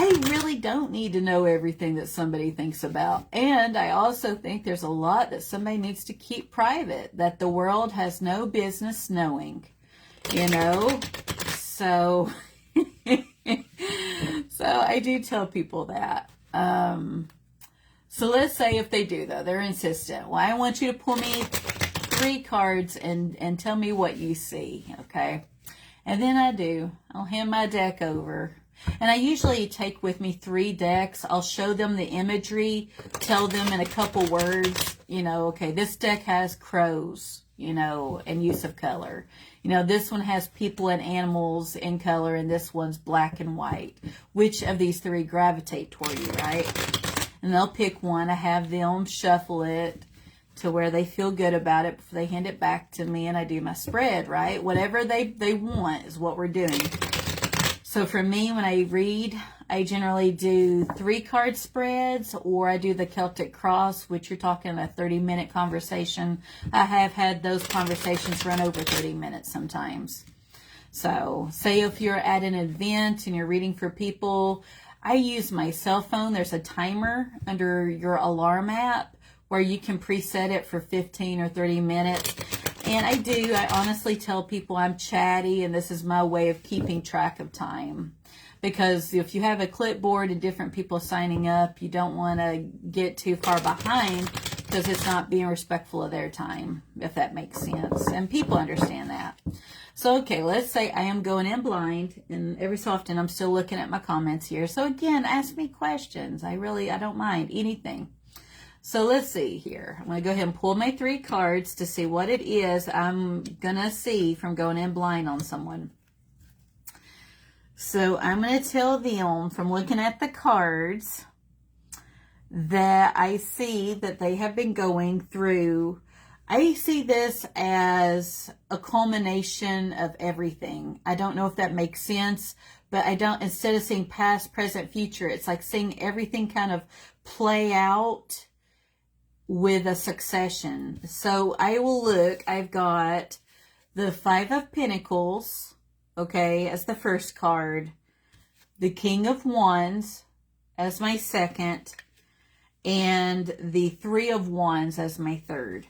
I really don't need to know everything that somebody thinks about. And I also think there's a lot that somebody needs to keep private, that the world has no business knowing, So, so I do tell people that. So let's say if they do, though, they're insistent. Well, I want you to pull me 3 cards and tell me what you see, okay? And then I do. I'll hand my deck over. And I usually take with me 3 decks. I'll show them the imagery, tell them in a couple words, okay, this deck has crows, and use of color. This one has people and animals in color, and this one's black and white. Which of these 3 gravitate toward you, right? And they'll pick one. I have them shuffle it to where they feel good about it before they hand it back to me, and I do my spread, right? Whatever they want is what we're doing. So for me, when I read, I generally do 3 card spreads, or I do the Celtic Cross, which you're talking a 30-minute conversation. I have had those conversations run over 30 minutes sometimes. So say if you're at an event and you're reading for people, I use my cell phone. There's a timer under your alarm app where you can preset it for 15 or 30 minutes. And I honestly tell people I'm chatty, and this is my way of keeping track of time. Because if you have a clipboard and different people signing up, you don't want to get too far behind, because it's not being respectful of their time, if that makes sense. And people understand that. So, okay, let's say I am going in blind, and every so often I'm still looking at my comments here. So again, ask me questions. I don't mind anything. So let's see here. I'm going to go ahead and pull my 3 cards to see what it is I'm going to see from going in blind on someone. So I'm going to tell them from looking at the cards that I see that they have been going through. I see this as a culmination of everything. I don't know if that makes sense, but instead of seeing past, present, future, it's like seeing everything kind of play out with a succession. So I will look, I've got the 5 of Pentacles, okay, as the first card, the King of Wands as my second, and the 3 of Wands as my third.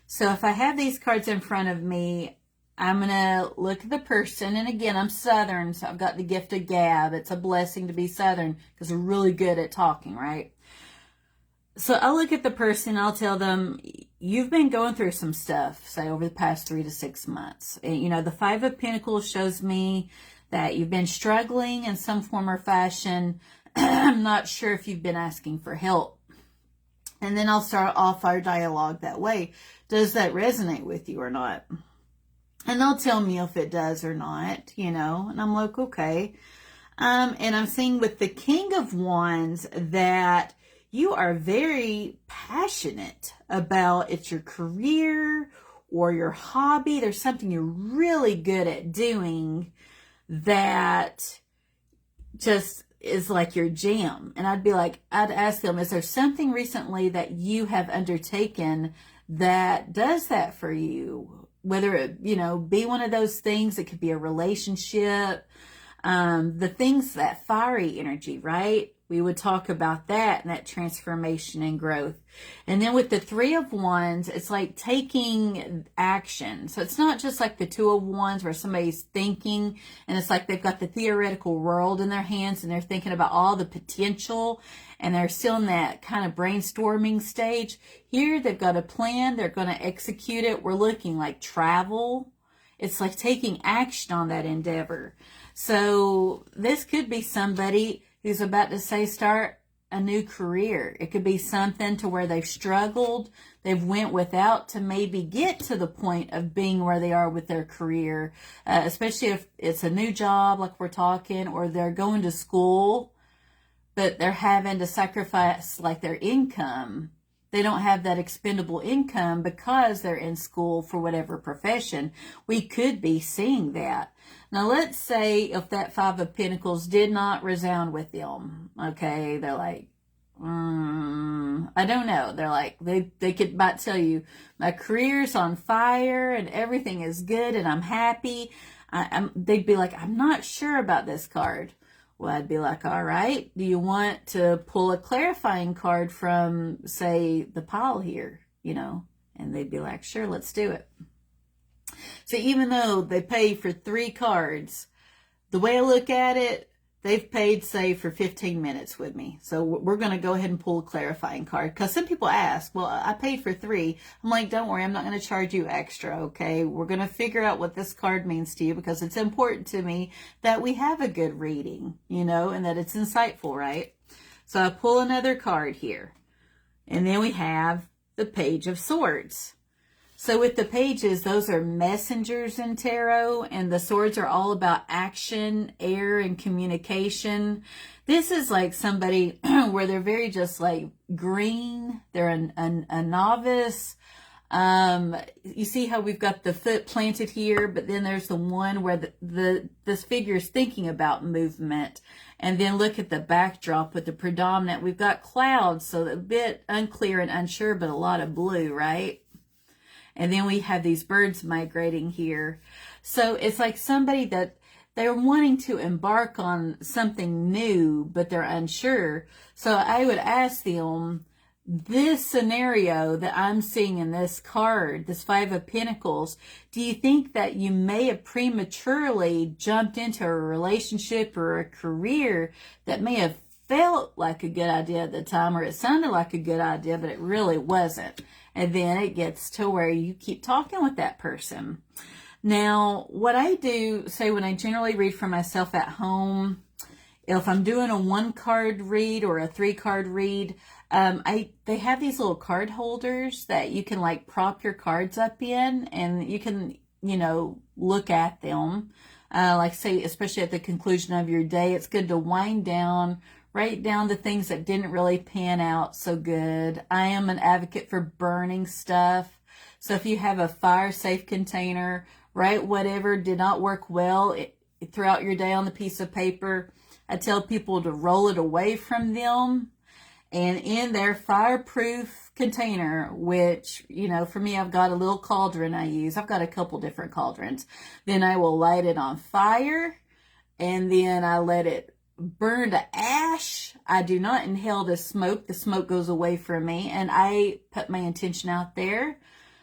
So if I have these cards in front of me, I'm going to look at the person. And again, I'm Southern, so I've got the gift of gab. It's a blessing to be Southern because we're really good at talking, right? So I'll look at the person. I'll tell them, you've been going through some stuff, say, over the past 3 to 6 months. And, the 5 of Pentacles shows me that you've been struggling in some form or fashion. I'm not sure if you've been asking for help. And then I'll start off our dialogue that way. Does that resonate with you or not? And they'll tell me if it does or not, and I'm like, okay. And I'm seeing with the King of Wands that you are very passionate about it's your career or your hobby. There's something you're really good at doing that just is like your jam. And I'd ask them, is there something recently that you have undertaken that does that for you? Whether it, be one of those things, it could be a relationship. The things, that fiery energy, right? We would talk about that and that transformation and growth. And then with the Three of Wands, it's like taking action. So it's not just like the Two of Wands where somebody's thinking and it's like they've got the theoretical world in their hands and they're thinking about all the potential and they're still in that kind of brainstorming stage. Here they've got a plan, they're going to execute it. We're looking like travel. It's like taking action on that endeavor. So this could be somebody who's about to say start a new career. It could be something to where they've struggled, they've went without to maybe get to the point of being where they are with their career, especially if it's a new job like we're talking, or they're going to school, but they're having to sacrifice like their income. They don't have that expendable income because they're in school for whatever profession. We could be seeing that. Now, let's say if that Five of Pentacles did not resound with them, okay, they're like, I don't know. They're like, they could might tell you, my career's on fire and everything is good and I'm happy. They'd be like, I'm not sure about this card. Well, I'd be like, all right, do you want to pull a clarifying card from, say, the pile here, And they'd be like, sure, let's do it. So even though they pay for 3 cards, the way I look at it, they've paid, say, for 15 minutes with me. So we're going to go ahead and pull a clarifying card. Because some people ask, well, I paid for 3. I'm like, don't worry, I'm not going to charge you extra, okay? We're going to figure out what this card means to you because it's important to me that we have a good reading, and that it's insightful, right? So I pull another card here. And then we have the Page of Swords. So with the pages, those are messengers in tarot, and the swords are all about action, air, and communication. This is like somebody where they're very just like green. They're a novice. You see how we've got the foot planted here, but then there's the one where this figure is thinking about movement. And then look at the backdrop with the predominant. We've got clouds, so a bit unclear and unsure, but a lot of blue, right? And then we have these birds migrating here. So it's like somebody that they're wanting to embark on something new, but they're unsure. So I would ask them, this scenario that I'm seeing in this card, this Five of Pentacles, do you think that you may have prematurely jumped into a relationship or a career that may have felt like a good idea at the time, or it sounded like a good idea, but it really wasn't? And then it gets to where you keep talking with that person. Now, what I do, say when I generally read for myself at home, if I'm doing a 1-card read or a 3-card read, they have these little card holders that you can like prop your cards up in, and you can, look at them. Like say, especially at the conclusion of your day, it's good to wind down, write down the things that didn't really pan out so good. I am an advocate for burning stuff. So if you have a fire safe container, write whatever did not work well throughout your day on the piece of paper. I tell people to roll it away from them and in their fireproof container, which, for me, I've got a little cauldron I use. I've got a couple different cauldrons. Then I will light it on fire, and then I let it burn to ash. I do not inhale the smoke. The smoke goes away from me, and I put my intention out there.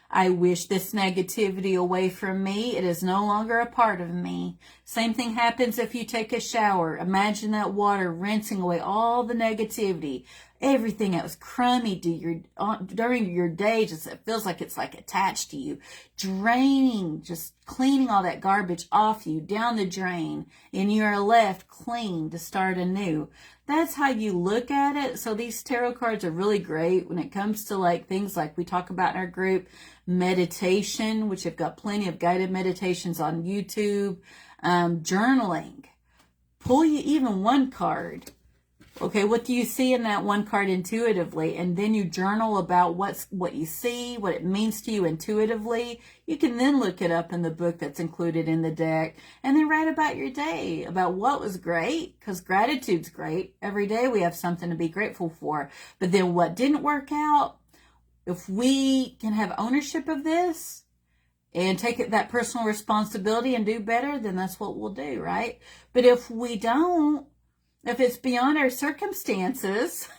I wish this negativity away from me. It is no longer a part of me. Same thing happens if you take a shower. Imagine that water rinsing away all the negativity. Everything that was crummy during your day, just it feels like it's like attached to you. Draining, just cleaning all that garbage off you, down the drain, and you're left clean to start anew. That's how you look at it. So these tarot cards are really great when it comes to like things like we talk about in our group, meditation, which I've got plenty of guided meditations on YouTube, journaling. Pull you even 1 card. Okay, what do you see in that 1 card intuitively? And then you journal about what you see, what it means to you intuitively. You can then look it up in the book that's included in the deck. And then write about your day, about what was great, because gratitude's great. Every day we have something to be grateful for. But then what didn't work out, if we can have ownership of this, and take that personal responsibility and do better, then that's what we'll do, right? But if we don't, if it's beyond our circumstances,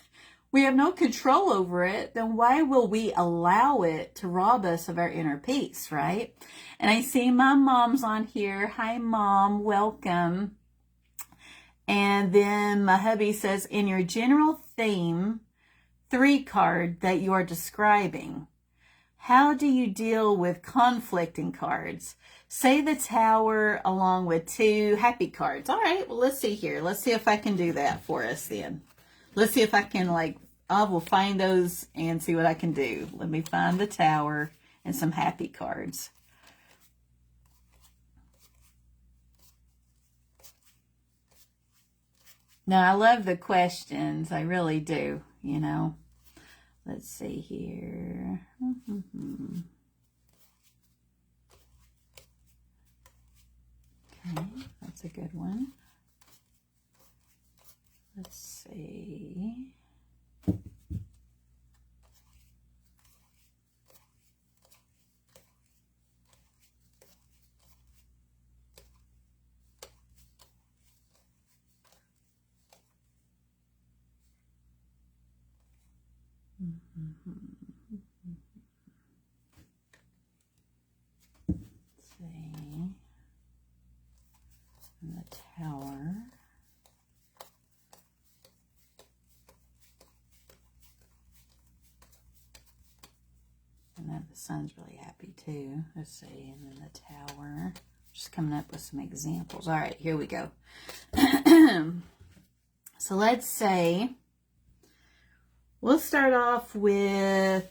we have no control over it, then why will we allow it to rob us of our inner peace, right? And I see my mom's on here. Hi, Mom. Welcome. And then my hubby says, in your general theme 3 card that you are describing, how do you deal with conflicting cards? Say the Tower along with 2 happy cards. All right, well, let's see here. Let's see if I can do that for us then. Let's see if I can, I will find those and see what I can do. Let me find the Tower and some happy cards. Now, I love the questions. I really do, you know. Let's see here. Okay, that's a good one. Let's see. Let's see. And the Tower. And then the Sun's really happy too. Let's see. And then the Tower. Just coming up with some examples. All right, here we go. So let's say we'll start off with,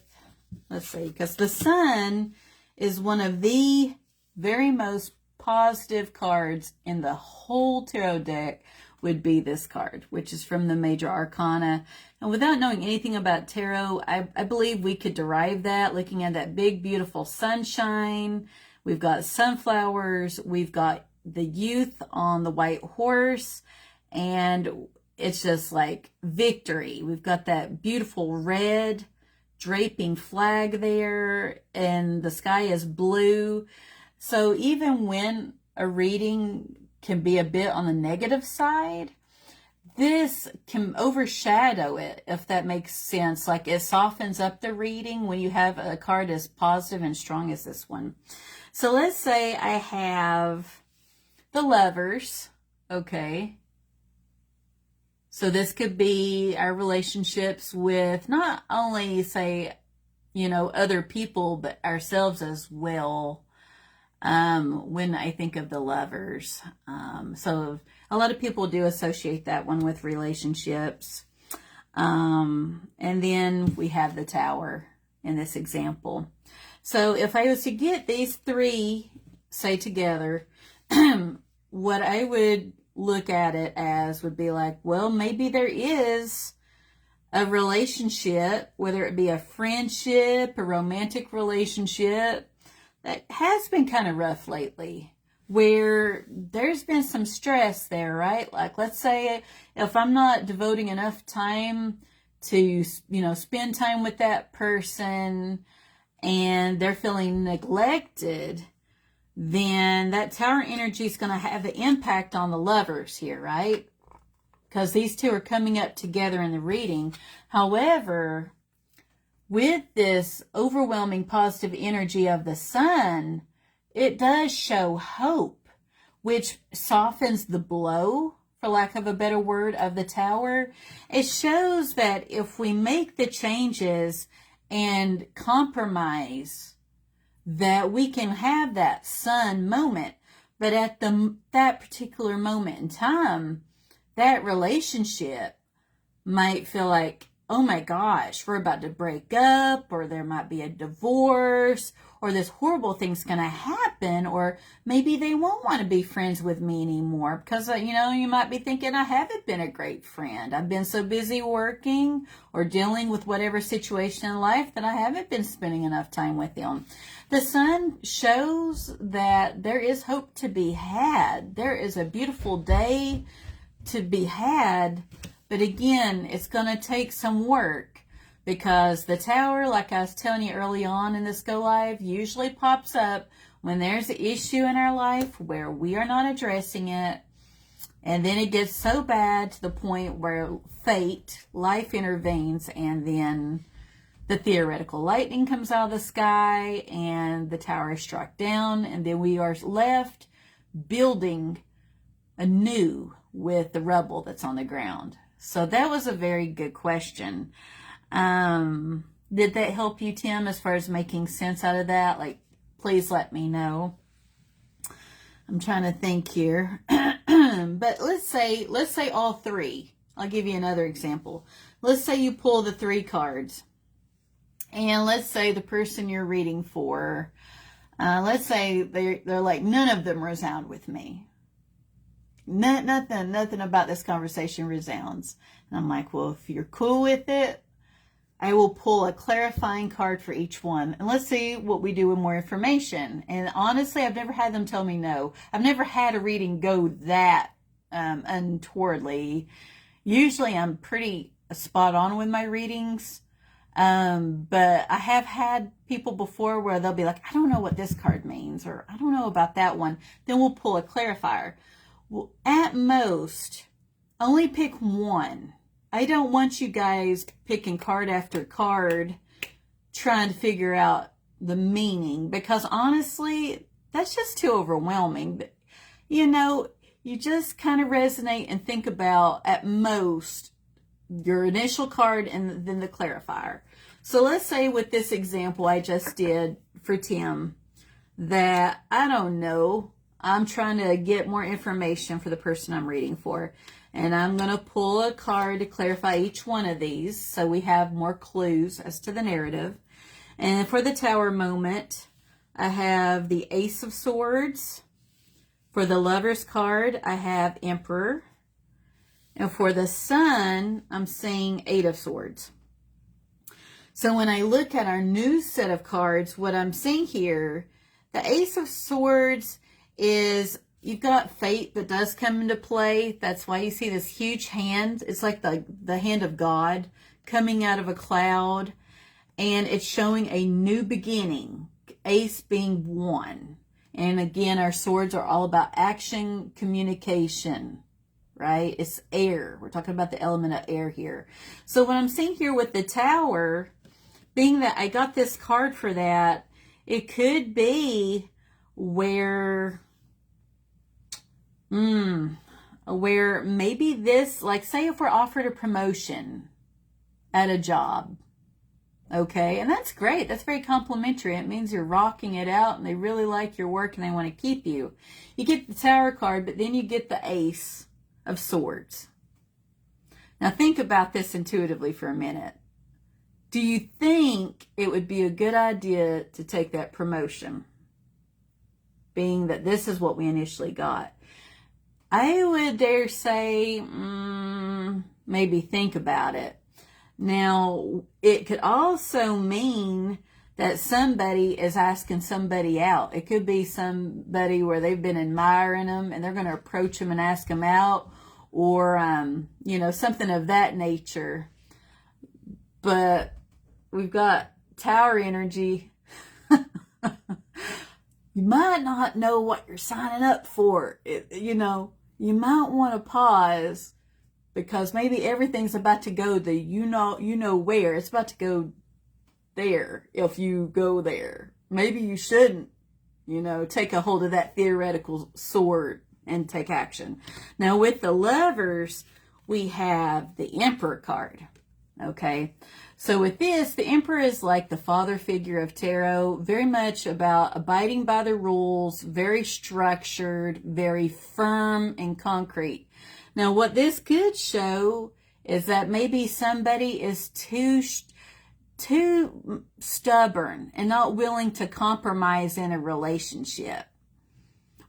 let's see, because the Sun is one of the very most positive cards in the whole tarot deck, would be this card, which is from the Major Arcana. And without knowing anything about tarot, I believe we could derive that looking at that big, beautiful sunshine. We've got sunflowers. We've got the youth on the white horse. And it's just like victory. We've got that beautiful red draping flag there, and the sky is blue. So even when a reading can be a bit on the negative side, this can overshadow it, if that makes sense. Like, it softens up the reading when you have a card as positive and strong as this one. So let's say I have the Lovers, okay? So this could be our relationships with not only, say, you know, other people, but ourselves as well. When I think of the Lovers. So a lot of people do associate that one with relationships. And then we have the Tower in this example. So if I was to get these 3, say, together, what I would look at it as would be like, well, maybe there is a relationship, whether it be a friendship, a romantic relationship, that has been kind of rough lately, where there's been some stress there, right? Like, let's say if I'm not devoting enough time to, you know, spend time with that person and they're feeling neglected, then that Tower energy is going to have an impact on the Lovers here, right? Because these 2 are coming up together in the reading. However, with this overwhelming positive energy of the Sun, it does show hope, which softens the blow, for lack of a better word, of the Tower. It shows that if we make the changes and compromise, that we can have that Sun moment. But at that particular moment in time, that relationship might feel like, oh my gosh, we're about to break up, or there might be a divorce, or this horrible thing's going to happen, or maybe they won't want to be friends with me anymore because, you know, you might be thinking, I haven't been a great friend. I've been so busy working or dealing with whatever situation in life that I haven't been spending enough time with them. The Sun shows that there is hope to be had. There is a beautiful day to be had. But again, it's going to take some work because the Tower, like I was telling you early on in this Go Live, usually pops up when there's an issue in our life where we are not addressing it. And then it gets so bad to the point where fate, life intervenes, and then the theoretical lightning comes out of the sky and the tower is struck down, and then we are left building anew with the rubble that's on the ground. So that was a very good question. Did that help you, Tim, as far as making sense out of that? Like, please let me know. I'm trying to think here. But let's say all three. I'll give you another example. Let's say you pull the 3 cards. And let's say the person you're reading for, let's say they're like, none of them resound with me. Nothing about this conversation resounds. And I'm like, well, if you're cool with it, I will pull a clarifying card for each one. And let's see what we do with more information. And honestly, I've never had them tell me no. I've never had a reading go that untowardly. Usually I'm pretty spot on with my readings. But I have had people before where they'll be like, I don't know what this card means, or I don't know about that one. Then we'll pull a clarifier. Well, at most, only pick one. I don't want you guys picking card after card, trying to figure out the meaning, because honestly, that's just too overwhelming. But, you know, you just kind of resonate and think about, at most, your initial card and then the clarifier. So let's say with this example I just did for Tim, that, I don't know, I'm trying to get more information for the person I'm reading for. And I'm going to pull a card to clarify each one of these so we have more clues as to the narrative. And for the Tower moment, I have the Ace of Swords. For the Lover's card, I have Emperor. And for the Sun, I'm seeing 8 of Swords. So when I look at our new set of cards, what I'm seeing here, the Ace of Swords is, you've got fate that does come into play. That's why you see this huge hand. It's like the hand of God coming out of a cloud. And it's showing a new beginning. Ace being 1. And again, our swords are all about action, communication, right? It's air. We're talking about the element of air here. So what I'm seeing here with the Tower, being that I got this card for that, it could be where maybe this, like say if we're offered a promotion at a job, okay, and that's great, that's very complimentary, it means you're rocking it out and they really like your work and they want to keep you. You get the Tower card, but then you get the Ace of Swords. Now think about this intuitively for a minute. Do you think it would be a good idea to take that promotion, being that this is what we initially got? I would dare say, maybe think about it. Now, it could also mean that somebody is asking somebody out. It could be somebody where they've been admiring them and they're going to approach them and ask them out, or, you know, something of that nature. But we've got Tower energy. You might not know what you're signing up for. You know, you might want to pause, because maybe everything's about to go the you know where. It's about to go there if you go there. Maybe you shouldn't, you know, take a hold of that theoretical sword and take action. Now with the Lovers, we have the Emperor card. Okay, so with this, the Emperor is like the father figure of tarot, very much about abiding by the rules, very structured, very firm and concrete. Now, what this could show is that maybe somebody is too stubborn and not willing to compromise in a relationship.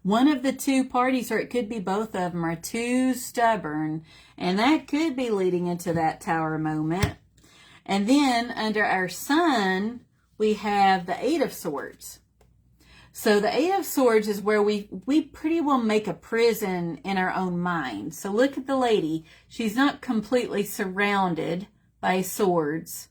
One of the two parties, or it could be both of them, are too stubborn, and that could be leading into that Tower moment. And then under our Sun, we have the 8 of Swords. So the 8 of Swords is where we pretty well make a prison in our own mind. So look at the lady. She's not completely surrounded by swords.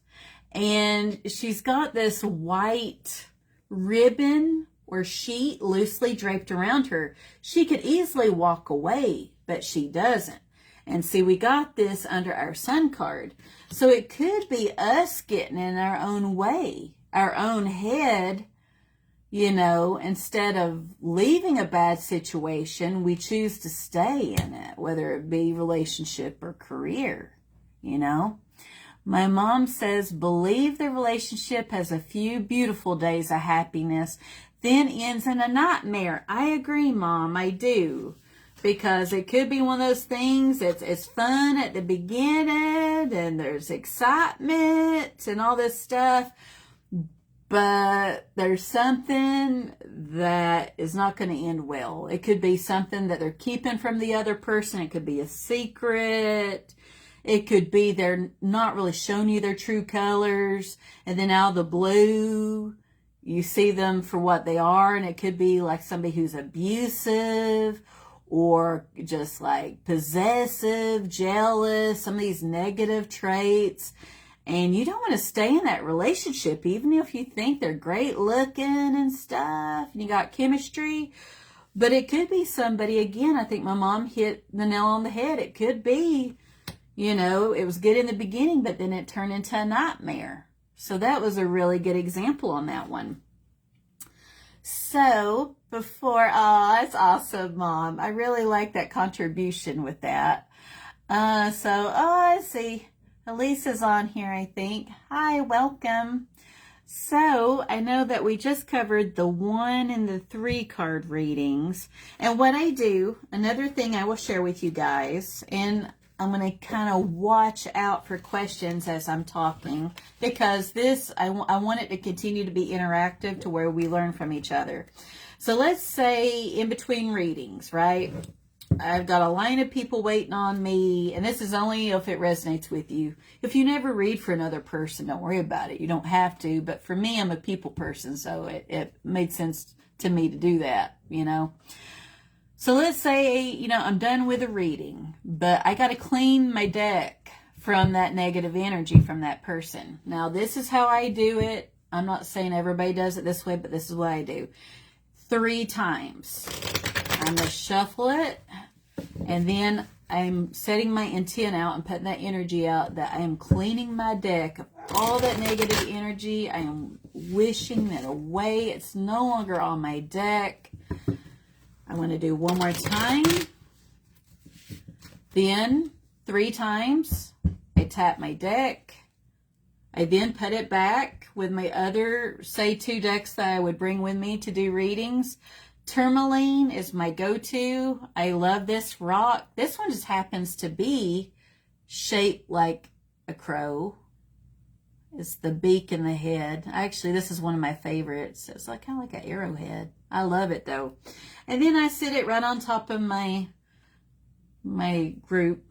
And she's got this white ribbon or sheet loosely draped around her. She could easily walk away, but she doesn't. And see, we got this under our sun card. So it could be us getting in our own way, our own head, you know, instead of leaving a bad situation, we choose to stay in it, whether it be relationship or career, you know. My mom says, believe the relationship has a few beautiful days of happiness, then ends in a nightmare. I agree, Mom, I do. Because it could be one of those things that's it's fun at the beginning and there's excitement and all this stuff. But there's something that is not going to end well. It could be something that they're keeping from the other person. It could be a secret. It could be they're not really showing you their true colors. And then out of the blue, you see them for what they are. And it could be like somebody who's abusive or just like possessive, jealous, some of these negative traits. And you don't want to stay in that relationship, even if you think they're great looking and stuff, and you got chemistry. But it could be somebody, again, I think my mom hit the nail on the head. It could be, you know, it was good in the beginning, but then it turned into a nightmare. So that was a really good example on that one. So that's awesome, Mom. I really like that contribution with that. Let's see. Elisa's on here, I think. Hi, welcome. So I know that we just covered the 1 and the 3 card readings. And what I do, another thing I will share with you guys, and I'm going to kind of watch out for questions as I'm talking, because this, I want it to continue to be interactive to where we learn from each other. So let's say in between readings, right? I've got a line of people waiting on me, and this is only if it resonates with you. If you never read for another person, don't worry about it. You don't have to, but for me, I'm a people person, so it made sense to me to do that, you know. So let's say, you know, I'm done with a reading, but I got to clean my deck from that negative energy from that person. Now, this is how I do it. I'm not saying everybody does it this way, but this is what I do. 3 times. I'm going to shuffle it, and then I'm setting my intent out and putting that energy out that I am cleaning my deck of all that negative energy. I am wishing it away. It's no longer on my deck. I'm going to do one more time. Then 3 times, I tap my deck. I then put it back with my other, say, 2 decks that I would bring with me to do readings. Tourmaline is my go-to. I love this rock. This one just happens to be shaped like a crow. It's the beak and the head. Actually, this is one of my favorites. It's like kind of like an arrowhead. I love it though. And then I sit it right on top of my group,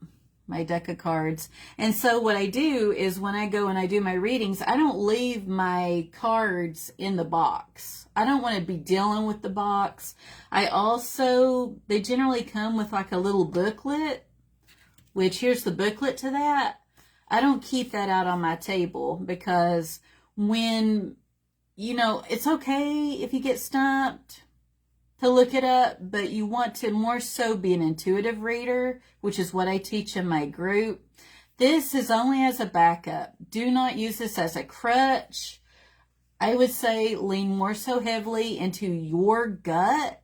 my deck of cards. And so what I do is when I go and I do my readings, I don't leave my cards in the box. I don't want to be dealing with the box. They generally come with like a little booklet, which here's the booklet to that. I don't keep that out on my table because when, you know, it's okay if you get stumped to look it up, but you want to more so be an intuitive reader, which is what I teach in my group. This is only as a backup. Do not use this as a crutch. I would say lean more so heavily into your gut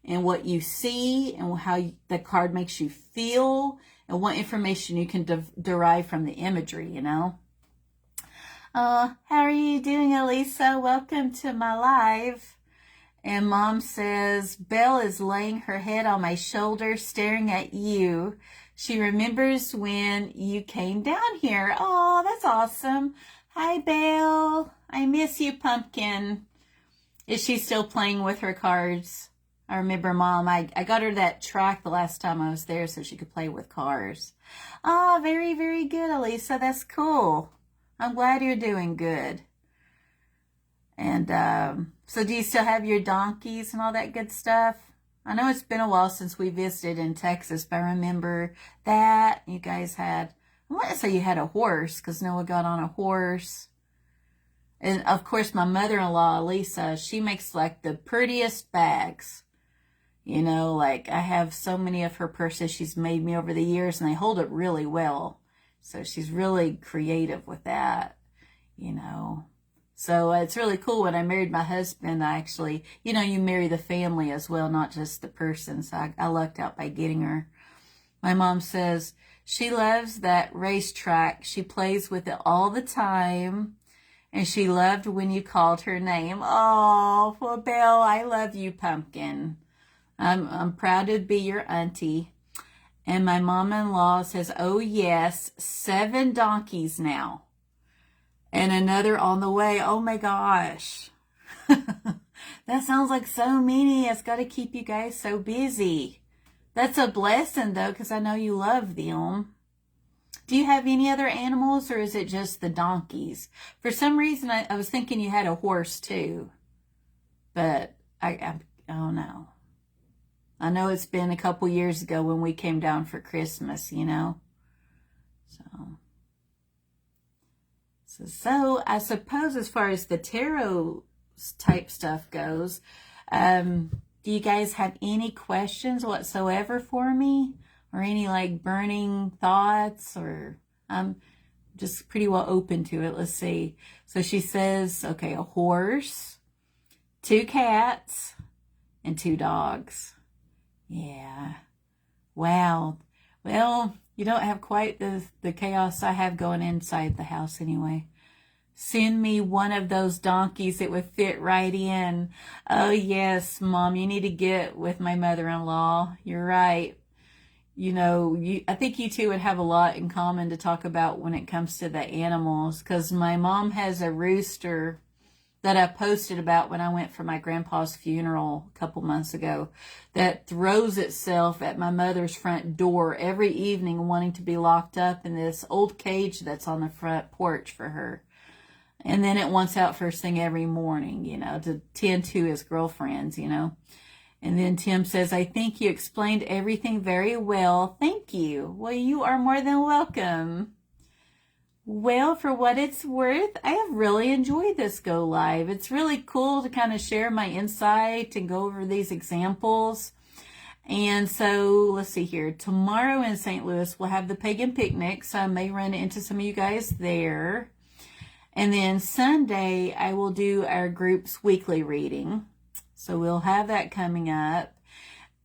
and what you see and how the card makes you feel and what information you can derive from the imagery, you know. How are you doing, Elisa? Welcome to my live. And Mom says, Belle is laying her head on my shoulder, staring at you. She remembers when you came down here. Oh, that's awesome. Hi, Belle. I miss you, Pumpkin. Is she still playing with her cards? I remember Mom, I got her that track the last time I was there so she could play with cars. Oh, very, very good, Elisa. That's cool. I'm glad you're doing good. And so do you still have your donkeys and all that good stuff? I know it's been a while since we visited in Texas, but I remember that you guys had, I want to say you had a horse because Noah got on a horse. And of course, my mother-in-law, Lisa, she makes like the prettiest bags. You know, like I have so many of her purses she's made me over the years, and they hold up really well. So she's really creative with that, you know. So it's really cool. When I married my husband, I actually, you know, you marry the family as well, not just the person. So I lucked out by getting her. My mom says she loves that racetrack. She plays with it all the time. And she loved when you called her name. Oh, well, Belle, I love you, Pumpkin. I'm proud to be your auntie. And my mom-in-law says, oh, yes, 7 donkeys now. And another on the way. Oh, my gosh. That sounds like so many. It's got to keep you guys so busy. That's a blessing, though, because I know you love them. Do you have any other animals, or is it just the donkeys? For some reason, I was thinking you had a horse, too. But I don't know. I know it's been a couple years ago when we came down for Christmas, you know. So I suppose as far as the tarot type stuff goes, do you guys have any questions whatsoever for me? Or any like burning thoughts? Or I'm just pretty well open to it. Let's see. So she says, okay, a horse, 2 cats, and 2 dogs. Yeah. Wow. Well, you don't have quite the chaos I have going inside the house anyway. Send me one of those donkeys. It would fit right in. Oh, yes, Mom, you need to get with my mother-in-law. You're right. You know, I think you two would have a lot in common to talk about when it comes to the animals, because my mom has a rooster that I posted about when I went for my grandpa's funeral a couple months ago that throws itself at my mother's front door every evening wanting to be locked up in this old cage that's on the front porch for her. And then it wants out first thing every morning, you know, to tend to his girlfriends, you know. And then Tim says, I think you explained everything very well. Thank you. Well, you are more than welcome. Well, for what it's worth, I have really enjoyed this go live. It's really cool to kind of share my insight and go over these examples. And so let's see here. Tomorrow in St. Louis, we'll have the Pagan Picnic. So I may run into some of you guys there. And then Sunday, I will do our group's weekly reading. So we'll have that coming up.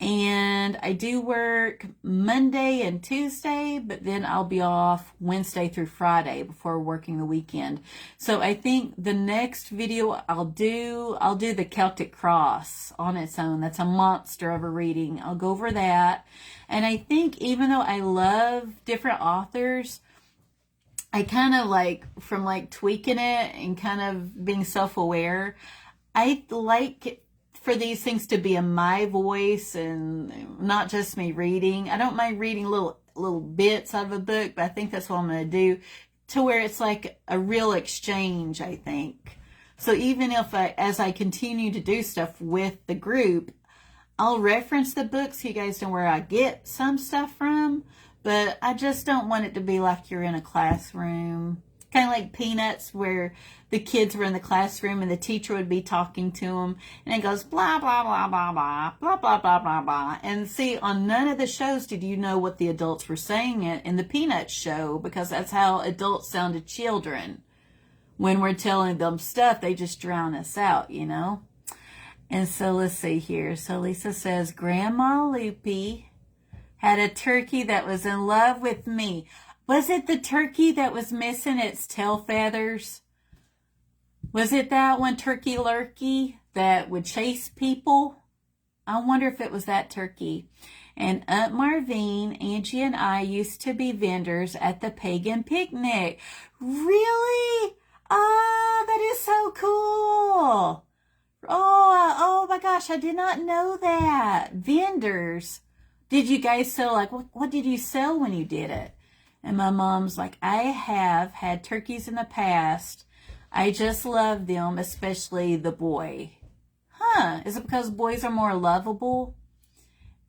And I do work Monday and Tuesday, but then I'll be off Wednesday through Friday before working the weekend. So I think the next video I'll do the Celtic Cross on its own. That's a monster of a reading. I'll go over that. And I think even though I love different authors, I kind of like, from like tweaking it and kind of being self-aware, I like for these things to be in my voice and not just me reading. I don't mind reading little bits out of a book, but I think that's what I'm going to do, to where it's like a real exchange, I think. So even if as I continue to do stuff with the group, I'll reference the books so you guys know where I get some stuff from, but I just don't want it to be like you're in a classroom. Kind of like Peanuts, where the kids were in the classroom and the teacher would be talking to them, and it goes blah, blah, blah, blah, blah, blah, blah, blah, blah, blah. And see, on none of the shows did you know what the adults were saying in the Peanuts show, because that's how adults sound to children. When we're telling them stuff, they just drown us out, you know? And so let's see here. So Lisa says, Grandma Loopy had a turkey that was in love with me. Was it the turkey that was missing its tail feathers? Was it that one, Turkey Lurkey, that would chase people? I wonder if it was that turkey. And Aunt Marvine, Angie, and I used to be vendors at the Pagan Picnic. Really? Oh, that is so cool. Oh my gosh, I did not know that. Vendors. Did you guys sell, like, what did you sell when you did it? And my mom's like, I have had turkeys in the past. I just love them, especially the boy. Huh, is it because boys are more lovable?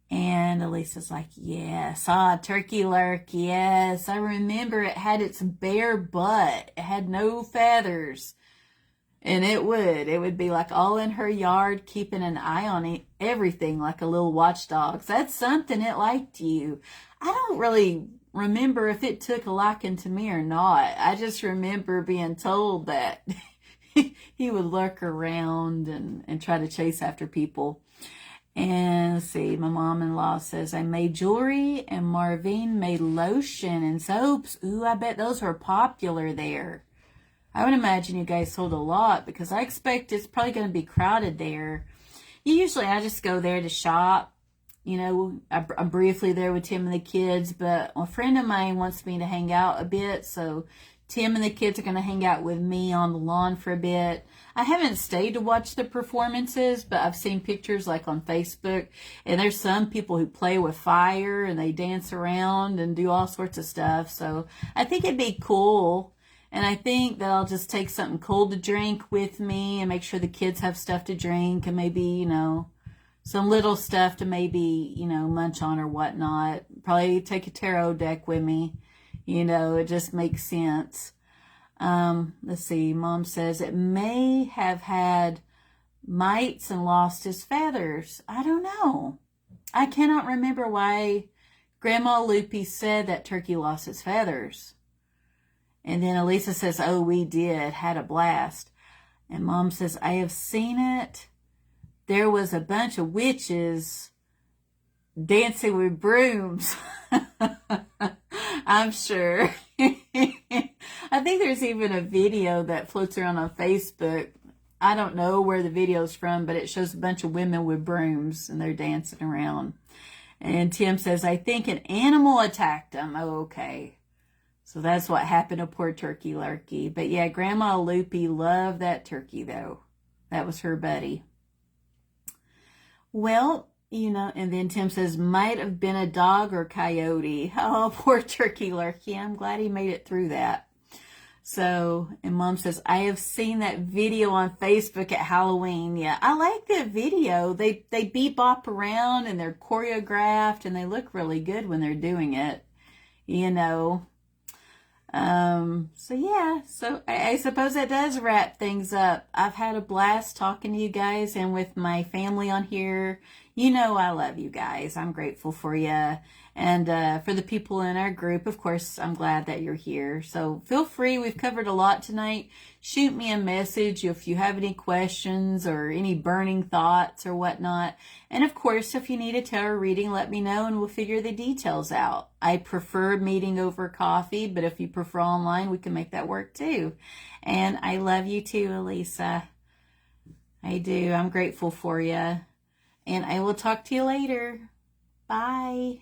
And Elisa's like, yes, Turkey Lurk, yes. I remember it had its bare butt. It had no feathers. And it would be like all in her yard, keeping an eye on everything like a little watchdog. So that's something it liked you. I don't really remember if it took a liking to me or not. I just remember being told that he would lurk around and try to chase after people. And let's see, my mom-in-law says, I made jewelry and Marvine made lotion and soaps. Ooh, I bet those were popular there. I would imagine you guys sold a lot because I expect it's probably going to be crowded there. Usually I just go there to shop. You know, I'm briefly there with Tim and the kids, but a friend of mine wants me to hang out a bit, so Tim and the kids are going to hang out with me on the lawn for a bit. I haven't stayed to watch the performances, but I've seen pictures like on Facebook, and there's some people who play with fire and they dance around and do all sorts of stuff. So I think it'd be cool. And I think that I'll just take something cold to drink with me and make sure the kids have stuff to drink and maybe, you know, some little stuff to maybe, you know, munch on or whatnot. Probably take a tarot deck with me. You know, it just makes sense. Let's see. Mom says it may have had mites and lost his feathers. I don't know. I cannot remember why Grandma Loopy said that turkey lost his feathers. And then Elisa says, oh, we did. Had a blast. And Mom says, I have seen it. There was a bunch of witches dancing with brooms. I'm sure. I think there's even a video that floats around on Facebook. I don't know where the video's from, but it shows a bunch of women with brooms and they're dancing around. And Tim says, I think an animal attacked them. Oh, okay. So that's what happened to poor Turkey Lurkey. But yeah, Grandma Loopy loved that turkey, though. That was her buddy. Well, you know, and then Tim says, might have been a dog or coyote. Oh, poor Turkey Lurkey. I'm glad he made it through that. So, and Mom says, I have seen that video on Facebook at Halloween. Yeah, I like that video. They bebop around and they're choreographed and they look really good when they're doing it, you know. So yeah, so I suppose that does wrap things up. I've had a blast talking to you guys and with my family on here. You know, I love you guys. I'm grateful for you. And, for the people in our group, of course, I'm glad that you're here. So feel free. We've covered a lot tonight. Shoot me a message if you have any questions or any burning thoughts or whatnot. And of course, if you need a tarot reading, let me know and we'll figure the details out. I prefer meeting over coffee, but if you prefer online, we can make that work too. And I love you too, Elisa. I do. I'm grateful for you. And I will talk to you later. Bye.